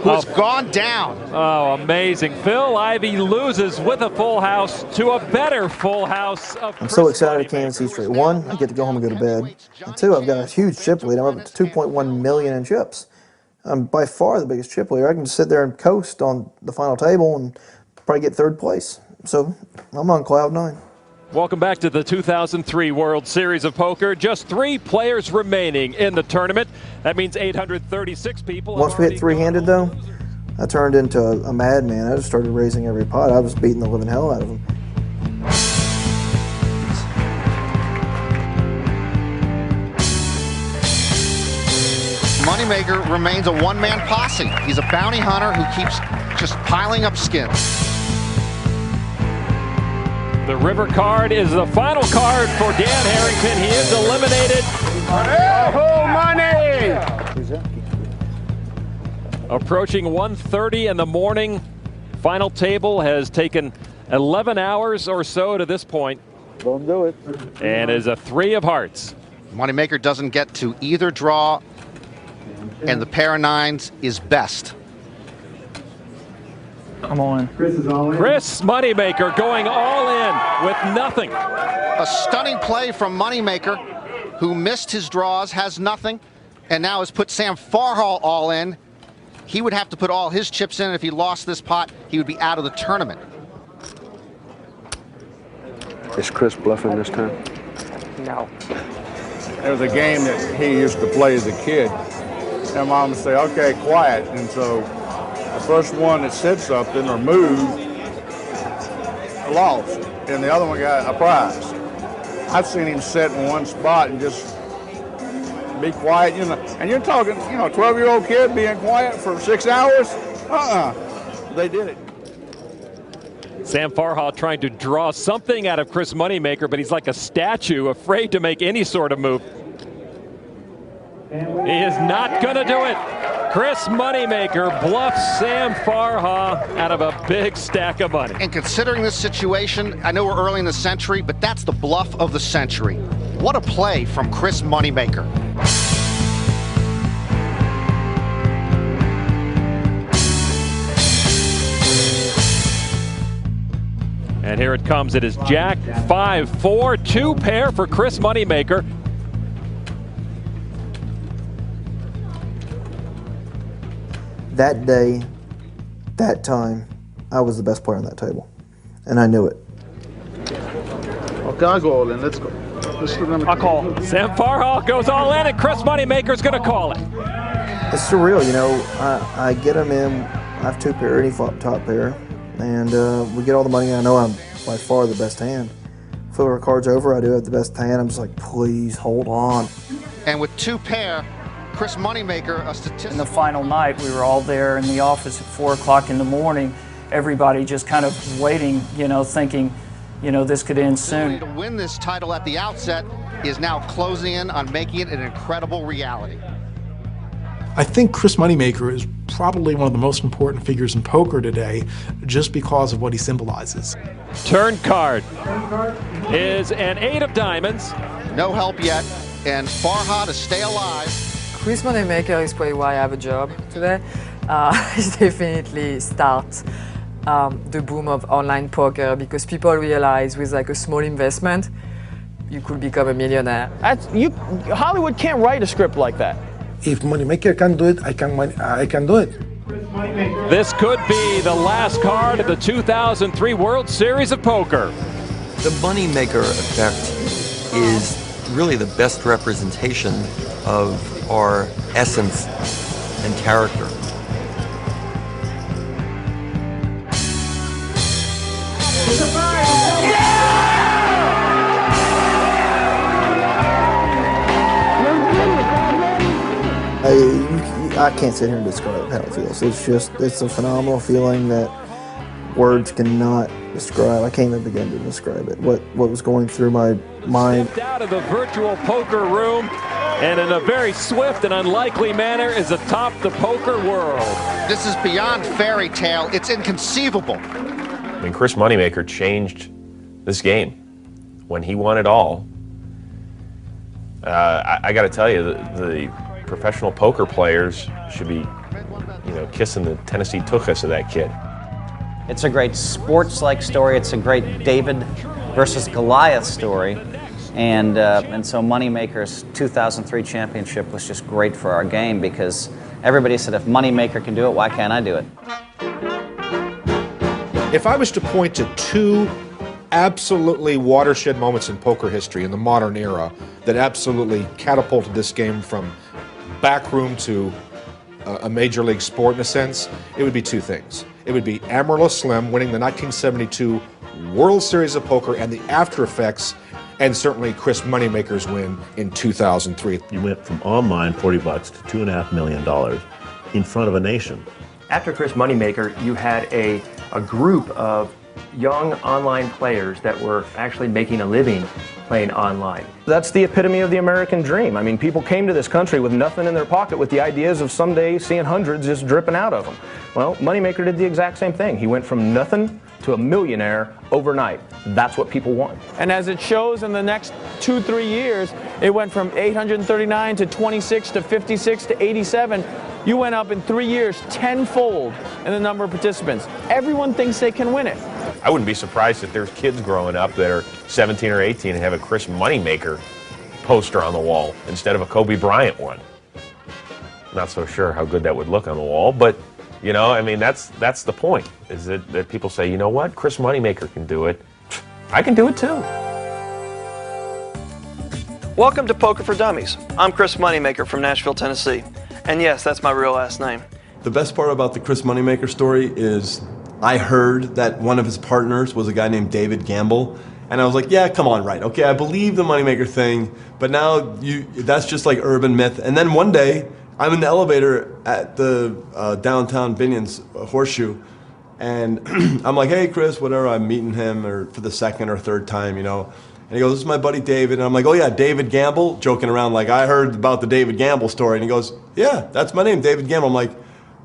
who has gone down. Oh, amazing. Phil Ivey loses with a full house to a better full house of I'm so excited I can't even see straight. 1, I get to go home and go to bed. And 2, I've got a huge chip lead. I'm up to 2.1 million in chips. I'm by far the biggest chip leader. I can just sit there and coast on the final table and probably get 3rd place. So I'm on cloud 9. Welcome back to the 2003 World Series of Poker. Just 3 players remaining in the tournament. That means 836 people. Once we hit 3-handed, though, I turned into a madman. I just started raising every pot. I was beating the living hell out of them. Moneymaker remains a one-man posse. He's a bounty hunter who keeps just piling up skins. The river card is the final card for Dan Harrington. He is eliminated. Oh, money! Approaching 1:30 in the morning. Final table has taken 11 hours or so to this point. Don't do it. And is a 3 of hearts. Moneymaker doesn't get to either draw, and the pair of 9s is best. I'm all in. Chris is all in. Chris Moneymaker going all in with nothing. A stunning play from Moneymaker, who missed his draws, has nothing, and now has put Sam Farhall all in. He would have to put all his chips in. If he lost this pot, he would be out of the tournament. Is Chris bluffing this time? No. There was a game that he used to play as a kid. And Mom would say, okay, quiet. And so the first one that said something or moved lost. And the other one got a prize. I've seen him sit in one spot and just be quiet, you know. And you're talking, you know, a 12-year-old kid being quiet for 6 hours? They did it. Sam Farhall trying to draw something out of Chris Moneymaker, but he's like a statue, afraid to make any sort of move. He is not going to do it. Chris Moneymaker bluffs Sam Farha out of a big stack of money. And considering this situation, I know we're early in the century, but that's the bluff of the century. What a play from Chris Moneymaker. And here it comes. It is Jack 5-4, 2 pair for Chris Moneymaker. That day, that time, I was the best player on that table, and I knew it. Okay, I'll go all in. Let's go. I'll call. Sam Farha goes all in, and Chris Moneymaker's going to call it. It's surreal, you know. I get him in. I have 2 pair, and he flop top pair, and we get all the money. I know I'm by far the best hand. Flip our cards over. I do have the best hand. I'm just like, please hold on. And with 2 pair, Chris Moneymaker, a statistical... In the final night, we were all there in the office at 4 o'clock in the morning. Everybody just kind of waiting, you know, thinking, you know, this could end soon. To win this title at the outset is now closing in on making it an incredible reality. I think Chris Moneymaker is probably one of the most important figures in poker today just because of what he symbolizes. Turn card is an 8 of diamonds. No help yet, and Farha to stay alive. Chris Moneymaker is probably why I have a job today. It definitely starts the boom of online poker because people realize with like a small investment, you could become a millionaire. Hollywood can't write a script like that. If Moneymaker can do it, I can do it. This could be the last card of the 2003 World Series of Poker. The Moneymaker effect is really the best representation of our essence and character. I can't sit here and describe how it feels. It's a phenomenal feeling that words cannot describe. I can't even begin to describe it. What was going through my mind. Stepped out of the virtual poker room and in a very swift and unlikely manner is atop the poker world. This is beyond fairy tale. It's inconceivable. I mean, Chris Moneymaker changed this game when he won it all. I got to tell you, the professional poker players should be, you know, kissing the Tennessee tuchus of that kid. It's a great sports-like story. It's a great David versus Goliath story. And so Moneymaker's 2003 championship was just great for our game because everybody said, if Moneymaker can do it, why can't I do it? If I was to point to 2 absolutely watershed moments in poker history in the modern era that absolutely catapulted this game from backroom to a major league sport in a sense, it would be 2 things. It would be Amarillo Slim winning the 1972 World Series of Poker and the after effects, and certainly Chris Moneymaker's win in 2003. You went from online $40 to $2.5 million in front of a nation. After Chris Moneymaker, you had a group of young online players that were actually making a living playing online. That's the epitome of the American dream. I mean, people came to this country with nothing in their pocket with the ideas of someday seeing hundreds just dripping out of them. Well, Moneymaker did the exact same thing. He went from nothing to a millionaire overnight. That's what people want. And as it shows in the next 2-3 years, it went from 839 to 26 to 56 to 87. You went up in 3 years tenfold in the number of participants. Everyone thinks they can win it. I wouldn't be surprised if there's kids growing up that are 17 or 18 and have a Chris Moneymaker poster on the wall instead of a Kobe Bryant one. Not so sure how good that would look on the wall, but you know, I mean, that's the point, is that people say, you know what, Chris Moneymaker can do it. I can do it too. Welcome to Poker for Dummies. I'm Chris Moneymaker from Nashville, Tennessee. And yes, that's my real last name. The best part about the Chris Moneymaker story is I heard that one of his partners was a guy named David Gamble, and I was like, yeah, come on, right, okay, I believe the Moneymaker thing, but now that's just like urban myth. And then one day, I'm in the elevator at the downtown Binion's Horseshoe, and I'm like, hey, Chris, whatever, I'm meeting him for the second or third time, you know, And he goes, this is my buddy David. And I'm like, oh yeah, David Gamble? Joking around like, I heard about the David Gamble story. And he goes, yeah, that's my name, David Gamble. I'm like,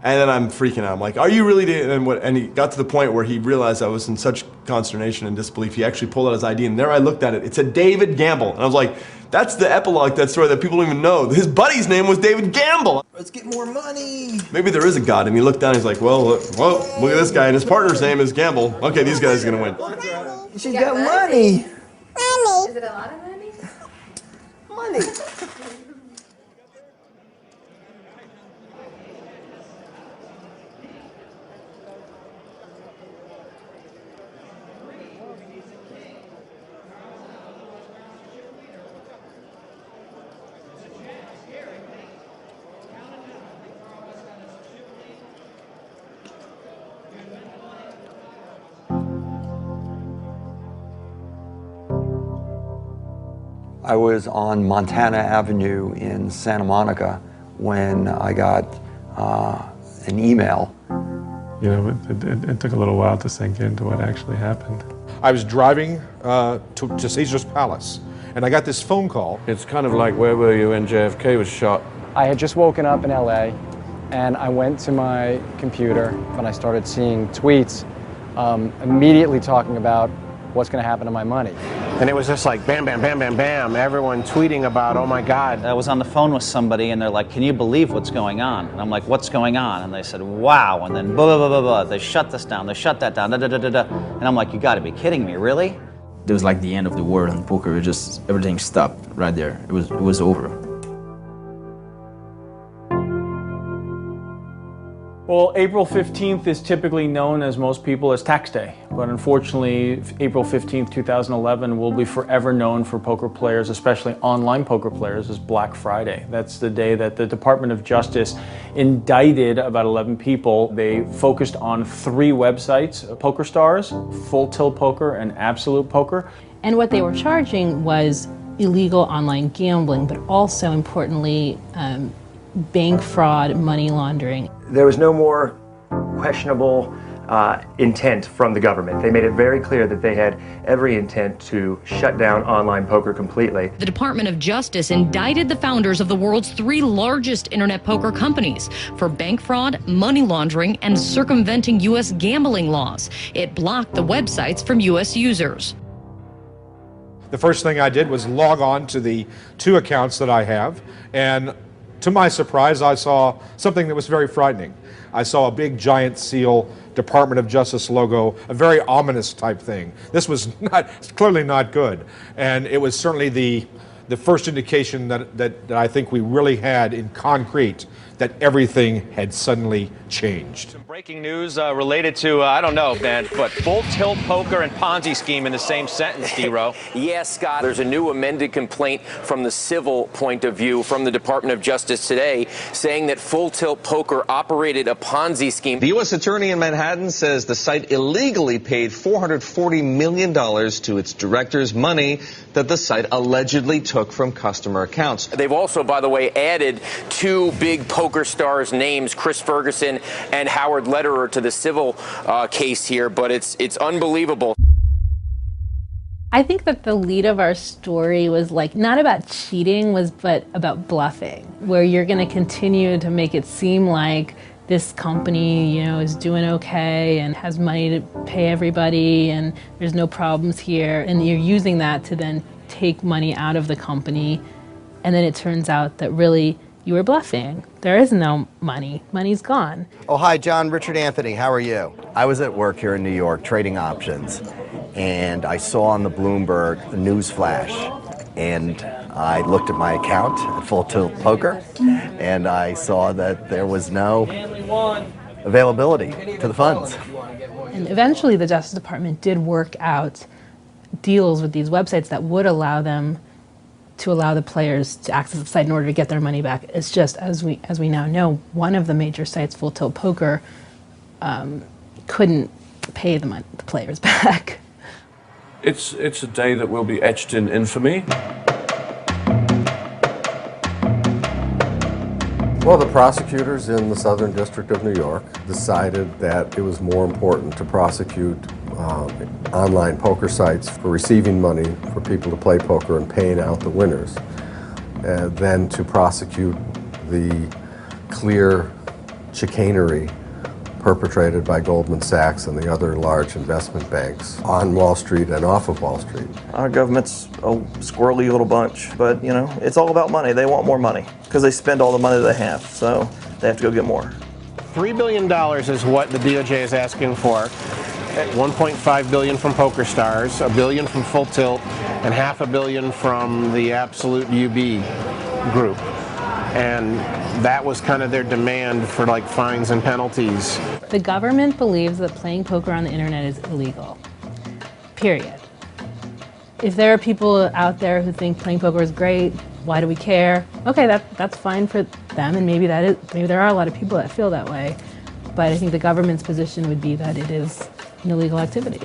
and then I'm freaking out. I'm like, are you really David? And he got to the point where he realized I was in such consternation and disbelief. He actually pulled out his ID, and there I looked at it. It said David Gamble. And I was like, that's the epilogue to that story that people don't even know. His buddy's name was David Gamble. Let's get more money. Maybe there is a God. And he looked down and he's like, well, look at this guy. And his partner's name is Gamble. Okay, these guys are going to win. She's got money. Money. Is it a lot of money? Money. I was on Montana Avenue in Santa Monica when I got an email. You know, it took a little while to sink into what actually happened. I was driving to Caesar's Palace, and I got this phone call. It's kind of like, where were you when JFK was shot? I had just woken up in LA, and I went to my computer, and I started seeing tweets immediately talking about what's going to happen to my money. And it was just like bam, bam, bam, bam, bam, everyone tweeting about, oh my God. I was on the phone with somebody and they're like, can you believe what's going on? And I'm like, what's going on? And they said, wow. And then blah, blah, blah, blah, blah. They shut this down, they shut that down, da, da, da, da, da. And I'm like, you gotta be kidding me, really? It was like the end of the world in poker. It just, everything stopped right there. It was over. Well, April 15th is typically known as most people as tax day, but unfortunately, April 15th, 2011 will be forever known for poker players, especially online poker players, as Black Friday. That's the day that the Department of Justice indicted about 11 people. They focused on 3 websites, PokerStars, Full Tilt Poker, and Absolute Poker. And what they were charging was illegal online gambling, but also importantly, bank fraud, money laundering. There was no more questionable intent from the government. They made it very clear that they had every intent to shut down online poker completely. The Department of Justice indicted the founders of the world's 3 largest internet poker companies for bank fraud, money laundering, and circumventing U.S. gambling laws. It blocked the websites from U.S. users. The first thing I did was log on to the 2 accounts that I have, and to my surprise, I saw something that was very frightening. I saw a big giant seal, Department of Justice logo, a very ominous type thing. This was clearly not good. And it was certainly the first indication that I think we really had in concrete that everything had suddenly changed. Some breaking news related to, I don't know, man, but full tilt poker and Ponzi scheme in the same sentence, D-Row. Yes, Scott. There's a new amended complaint from the civil point of view from the Department of Justice today saying that Full Tilt Poker operated a Ponzi scheme. The U.S. Attorney in Manhattan says the site illegally paid $440 million to its directors, money that the site allegedly took from customer accounts. They've also, by the way, added 2 big poker stars' names, Chris Ferguson and Howard Lederer, to the civil case here, but it's unbelievable. I think that the lead of our story was like not about cheating, but about bluffing, where you're going to continue to make it seem like this company, you know, is doing okay and has money to pay everybody and there's no problems here, and you're using that to then take money out of the company, and then it turns out that really you were bluffing. There is no money. Money's gone. Oh, hi, John. Richard Anthony. How are you? I was at work here in New York trading options, and I saw on the Bloomberg a news flash, and I looked at my account at Full Tilt Poker, and I saw that there was no availability to the funds. And eventually the Justice Department did work out deals with these websites that would allow them to allow the players to access the site in order to get their money back. It's just, as we now know, one of the major sites, Full Tilt Poker, couldn't pay the players back. It's a day that will be etched in infamy. Well, the prosecutors in the Southern District of New York decided that it was more important to prosecute online poker sites for receiving money for people to play poker and paying out the winners, then to prosecute the clear chicanery perpetrated by Goldman Sachs and the other large investment banks on Wall Street and off of Wall Street. Our government's a squirrely little bunch, but you know, it's all about money. They want more money because they spend all the money they have, so they have to go get more. $3 billion is what the DOJ is asking for. $1.5 billion from PokerStars, $1 billion from Full Tilt, and $500 million from the Absolute UB group. And that was kind of their demand for like fines and penalties. The government believes that playing poker on the internet is illegal. Period. If there are people out there who think playing poker is great, why do we care? Okay, that's fine for them, and maybe there are a lot of people that feel that way. But I think the government's position would be that it is an illegal activity.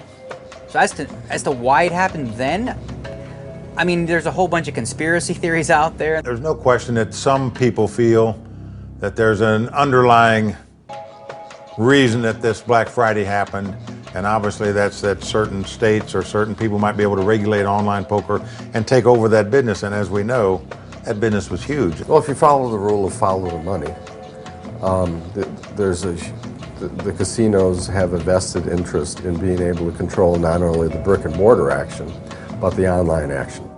So as to why it happened then, I mean, there's a whole bunch of conspiracy theories out there. There's no question that some people feel that there's an underlying reason that this Black Friday happened, and obviously that's that certain states or certain people might be able to regulate online poker and take over that business, and as we know, that business was huge. Well, if you follow the rule of follow the money, the casinos have a vested interest in being able to control not only the brick and mortar action, but the online action.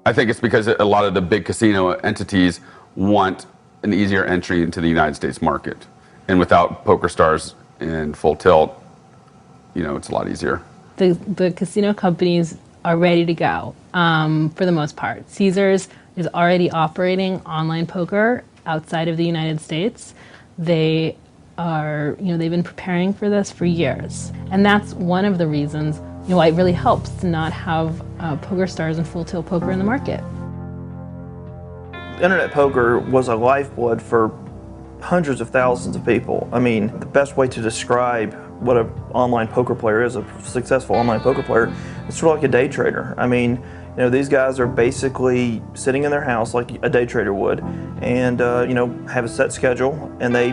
I think it's because a lot of the big casino entities want an easier entry into the United States market. And without PokerStars and Full Tilt, you know, it's a lot easier. The casino companies are ready to go for the most part. Caesars is already operating online poker outside of the United States. They are, you know, they've been preparing for this for years. And that's one of the reasons, you know, why it really helps to not have PokerStars and Full Tilt Poker in the market. Internet poker was a lifeblood for hundreds of thousands of people. I mean, the best way to describe what an online poker player is, a successful online poker player, it's sort of like a day trader. I mean, you know, these guys are basically sitting in their house like a day trader would, and you know, have a set schedule, and they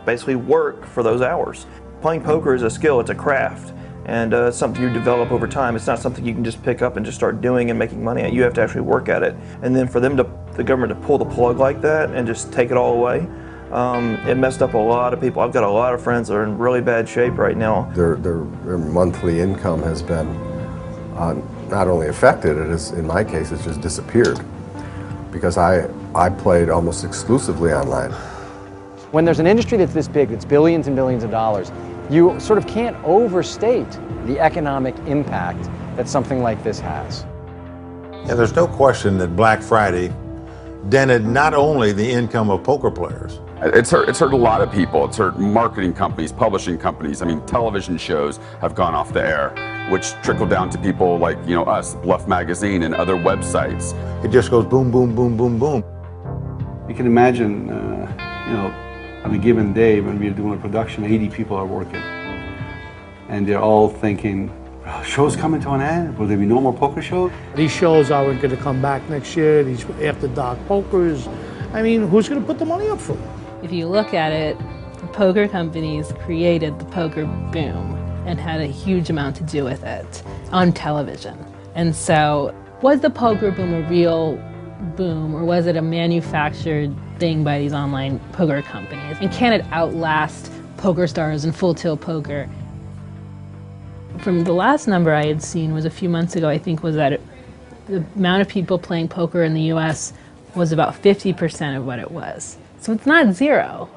basically work for those hours. Playing poker is a skill, it's a craft, and it's something you develop over time. It's not something you can just pick up and just start doing and making money at. You have to actually work at it. And then for them to, the government to pull the plug like that and just take it all away, it messed up a lot of people. I've got a lot of friends that are in really bad shape right now. Their monthly income has been not only affected, it is, in my case, it's just disappeared. Because I played almost exclusively online. When there's an industry that's this big, that's billions and billions of dollars, you sort of can't overstate the economic impact that something like this has. Yeah, there's no question that Black Friday dented not only the income of poker players. It's hurt a lot of people. It's hurt marketing companies, publishing companies. I mean, television shows have gone off the air, which trickled down to people like, you know, us, Bluff Magazine and other websites. It just goes boom, boom, boom, boom, boom. You can imagine, you know, on a given day when we're doing a production, 80 people are working. And they're all thinking, oh, show's coming to an end? Will there be no more poker shows? These shows aren't going to come back next year, these after dark pokers. I mean, who's going to put the money up for it? If you look at it, the poker companies created the poker boom and had a huge amount to do with it on television. And so, was the poker boom a real boom, or was it a manufactured thing by these online poker companies? And can it outlast PokerStars and Full Tilt Poker? From the last number I had seen was a few months ago, I think, was that the amount of people playing poker in the US was about 50% of what it was. So it's not zero.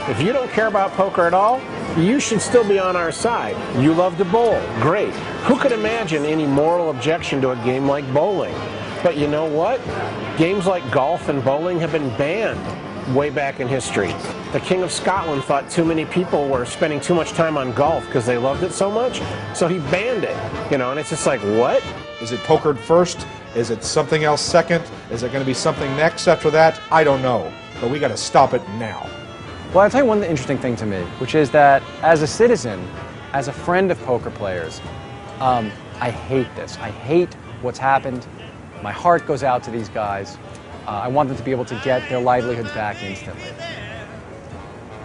If you don't care about poker at all, you should still be on our side. You love to bowl, great. Who could imagine any moral objection to a game like bowling? But you know what? Games like golf and bowling have been banned way back in history. The King of Scotland thought too many people were spending too much time on golf because they loved it so much, so he banned it. You know, and it's just like, what? Is it pokered first Is it something else second? Is it going to be something next after that? I don't know. But we got to stop it now. Well, I'll tell you one interesting thing to me, which is that as a citizen, as a friend of poker players, I hate this. I hate what's happened. My heart goes out to these guys. I want them to be able to get their livelihoods back instantly.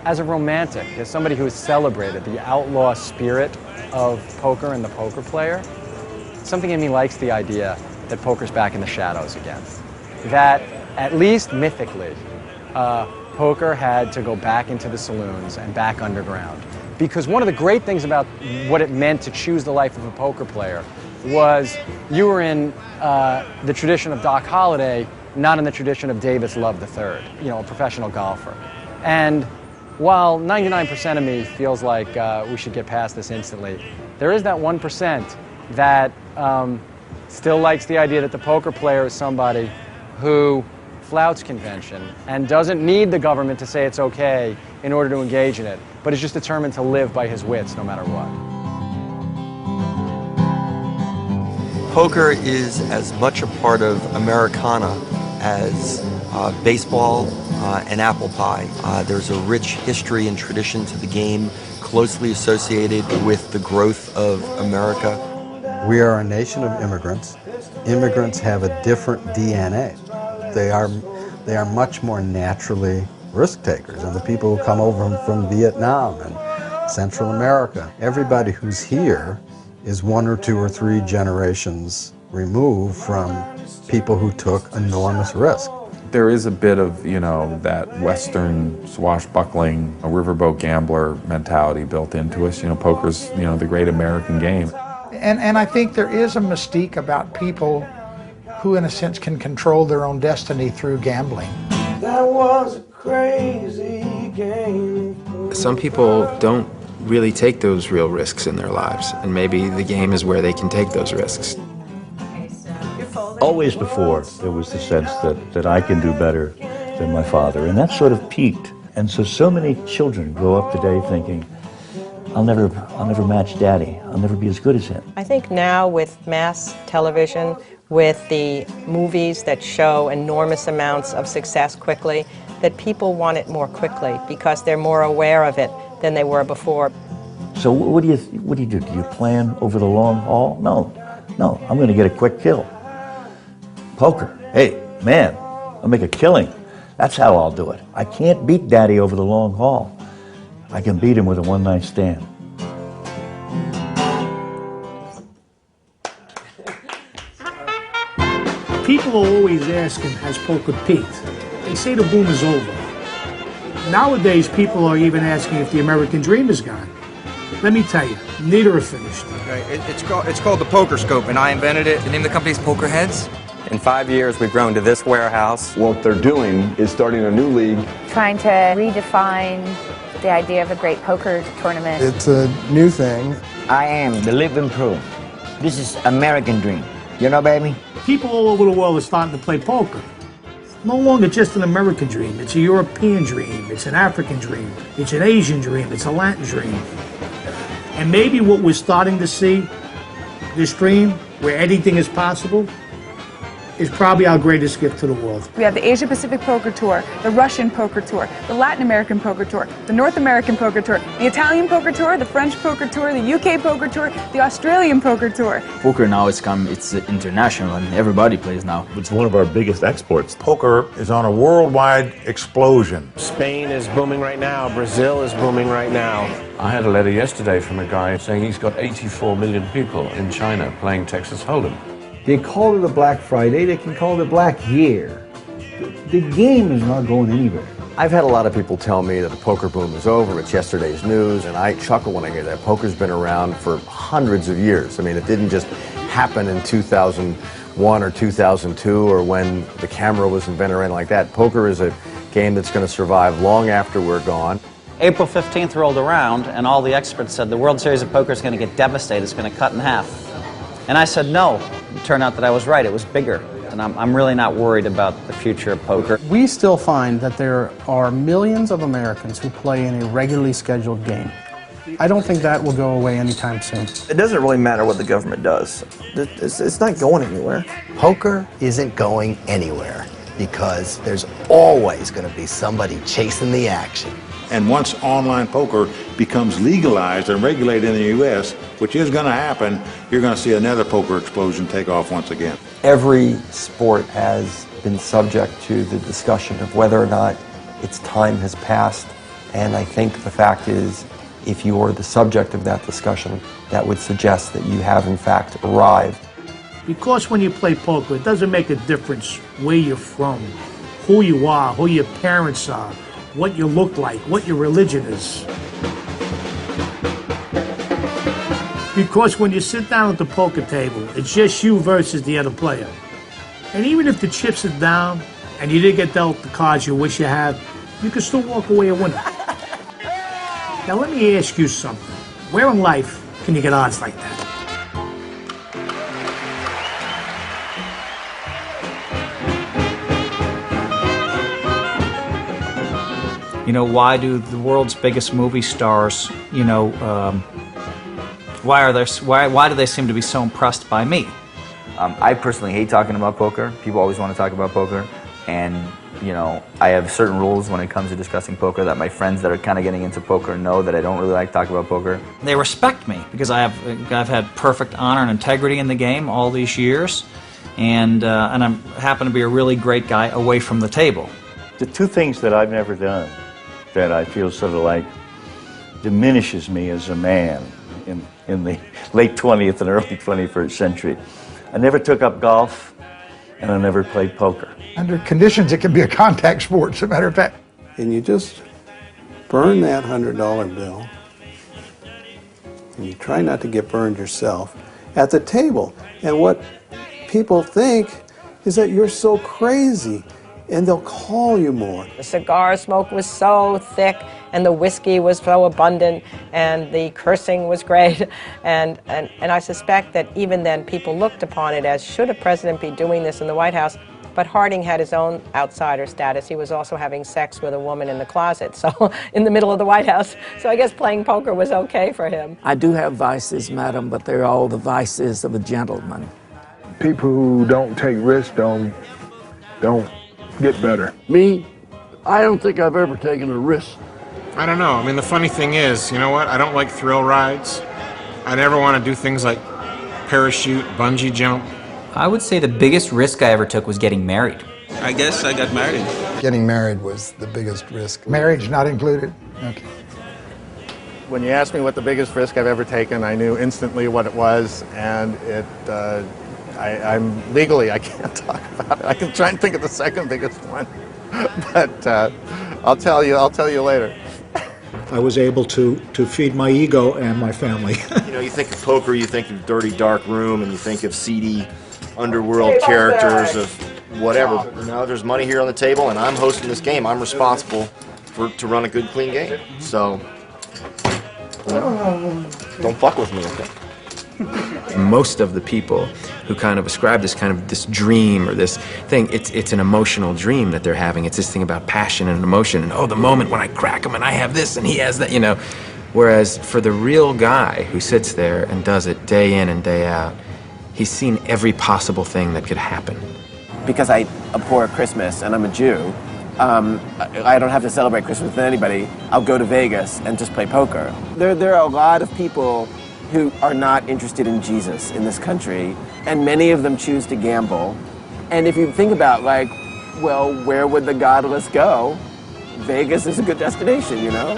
As a romantic, as somebody who has celebrated the outlaw spirit of poker and the poker player, something in me likes the idea that poker's back in the shadows again. That, at least mythically, poker had to go back into the saloons and back underground. Because one of the great things about what it meant to choose the life of a poker player was you were in the tradition of Doc Holliday, not in the tradition of Davis Love III, you know, a professional golfer. And while 99% of me feels like we should get past this instantly, there is that 1% that still likes the idea that the poker player is somebody who flouts convention and doesn't need the government to say it's okay in order to engage in it, but is just determined to live by his wits no matter what. Poker is as much a part of Americana as baseball and apple pie. There's a rich history and tradition to the game, closely associated with the growth of America. We are a nation of immigrants. Immigrants have a different DNA. They are much more naturally risk takers, and the people who come over from Vietnam and Central America, everybody who's here is 1 or 2 or 3 generations removed from people who took enormous risk. There is a bit of, you know, that Western swashbuckling, a riverboat gambler mentality built into us. You know, poker's, you know, the great American game. And I think there is a mystique about people who, in a sense, can control their own destiny through gambling. That was a crazy game. Some people don't really take those real risks in their lives, and maybe the game is where they can take those risks. Always before, there was the sense that I can do better than my father, and that sort of peaked. And so many children grow up today thinking, I'll never match Daddy. I'll never be as good as him. I think now with mass television, with the movies that show enormous amounts of success quickly, that people want it more quickly because they're more aware of it than they were before. So what do you do? Do you plan over the long haul? No, I'm going to get a quick kill. Poker, hey, man, I'll make a killing. That's how I'll do it. I can't beat Daddy over the long haul. I can beat him with a one-night stand. People are always asking, has poker peaked? They say the boom is over. Nowadays, people are even asking if the American dream is gone. Let me tell you, neither are finished. Okay, it's called the Poker Scope, and I invented it. The name of the company is Poker Heads. In 5 years, we've grown to this warehouse. What they're doing is starting a new league. Trying to redefine the idea of a great poker tournament. It's a new thing. I am the living proof. This is American dream. You know, baby? People all over the world are starting to play poker. It's no longer just an American dream. It's a European dream. It's an African dream. It's an Asian dream. It's a Latin dream. And maybe what we're starting to see, this dream, where anything is possible, is probably our greatest gift to the world. We have the Asia Pacific Poker Tour, the Russian Poker Tour, the Latin American Poker Tour, the North American Poker Tour, the Italian Poker Tour, the French Poker Tour, the UK Poker Tour, the Australian Poker Tour. Poker now it's international and everybody plays now. It's one of our biggest exports. Poker is on a worldwide explosion. Spain is booming right now. Brazil is booming right now. I had a letter yesterday from a guy saying he's got 84 million people in China playing Texas Hold'em. They call it a Black Friday, they can call it a Black Year. The game is not going anywhere. I've had a lot of people tell me that the poker boom is over, it's yesterday's news, and I chuckle when I hear that. Poker's been around for hundreds of years. I mean, it didn't just happen in 2001 or 2002 or when the camera was invented or anything like that. Poker is a game that's going to survive long after we're gone. April 15th rolled around, and all the experts said the World Series of Poker is going to get devastated, it's going to cut in half. And I said no. It turned out that I was right, it was bigger. And I'm really not worried about the future of poker. We still find that there are millions of Americans who play in a regularly scheduled game. I don't think that will go away anytime soon. It doesn't really matter what the government does. It's not going anywhere. Poker isn't going anywhere because there's always going to be somebody chasing the action. And once online poker becomes legalized and regulated in the U.S., which is going to happen, you're going to see another poker explosion take off once again. Every sport has been subject to the discussion of whether or not its time has passed. And I think the fact is, if you are the subject of that discussion, that would suggest that you have in fact arrived. Because when you play poker, it doesn't make a difference where you're from, who you are, who your parents are, what you look like, what your religion is. Because when you sit down at the poker table, it's just you versus the other player. And even if the chips are down and you didn't get dealt the cards you wish you had, you can still walk away a winner. Now let me ask you something. Where in life can you get odds like that? You know, why do the world's biggest movie stars, you know, why do they seem to be so impressed by me? I personally hate talking about poker. People always want to talk about poker, and you know, I have certain rules when it comes to discussing poker that my friends that are kind of getting into poker know that I don't really like talking about poker. They respect me because I've had perfect honor and integrity in the game all these years, and I happen to be a really great guy away from the table. The two things that I've never done that I feel sort of like diminishes me as a man in the late 20th and early 21st century. I never took up golf, and I never played poker. Under conditions, it can be a contact sport, as a matter of fact. And you just burn that $100 bill, and you try not to get burned yourself at the table. And what people think is that you're so crazy, and they'll call you more. The cigar smoke was so thick, and the whiskey was so abundant, and the cursing was great, and I suspect that even then people looked upon it as, should a president be doing this in the White House? But Harding had his own outsider status. He was also having sex with a woman in the closet, so in the middle of the White House. So I guess playing poker was okay for him. I do have vices, madam, but they're all the vices of a gentleman. People who don't take risks don't get better. Me, I don't think I've ever taken a risk. I don't know. I mean, the funny thing is, you know what? I don't like thrill rides. I never want to do things like parachute, bungee jump. I would say the biggest risk I ever took was getting married. I guess I got married. Getting married was the biggest risk. Marriage not included? Okay. When you asked me what the biggest risk I've ever taken, I knew instantly what it was, and I'm legally, I can't talk about it. I can try and think of the second biggest one, but I'll tell you later. I was able to feed my ego and my family. You know, you think of poker, you think of dirty, dark room, and you think of seedy underworld characters of whatever. You know, there's money here on the table, and I'm hosting this game. I'm responsible to run a good, clean game. So, you know, don't fuck with me, okay? Most of the people who kind of ascribe this dream or this thing, it's an emotional dream that they're having. It's this thing about passion and emotion, and oh, the moment when I crack him and I have this and he has that, you know. Whereas for the real guy who sits there and does it day in and day out, he's seen every possible thing that could happen. Because I abhor Christmas and I'm a Jew, I don't have to celebrate Christmas with anybody. I'll go to Vegas and just play poker. There are a lot of people who are not interested in Jesus in this country, and many of them choose to gamble. And if you think about, like, well, where would the godless go? Vegas is a good destination, you know?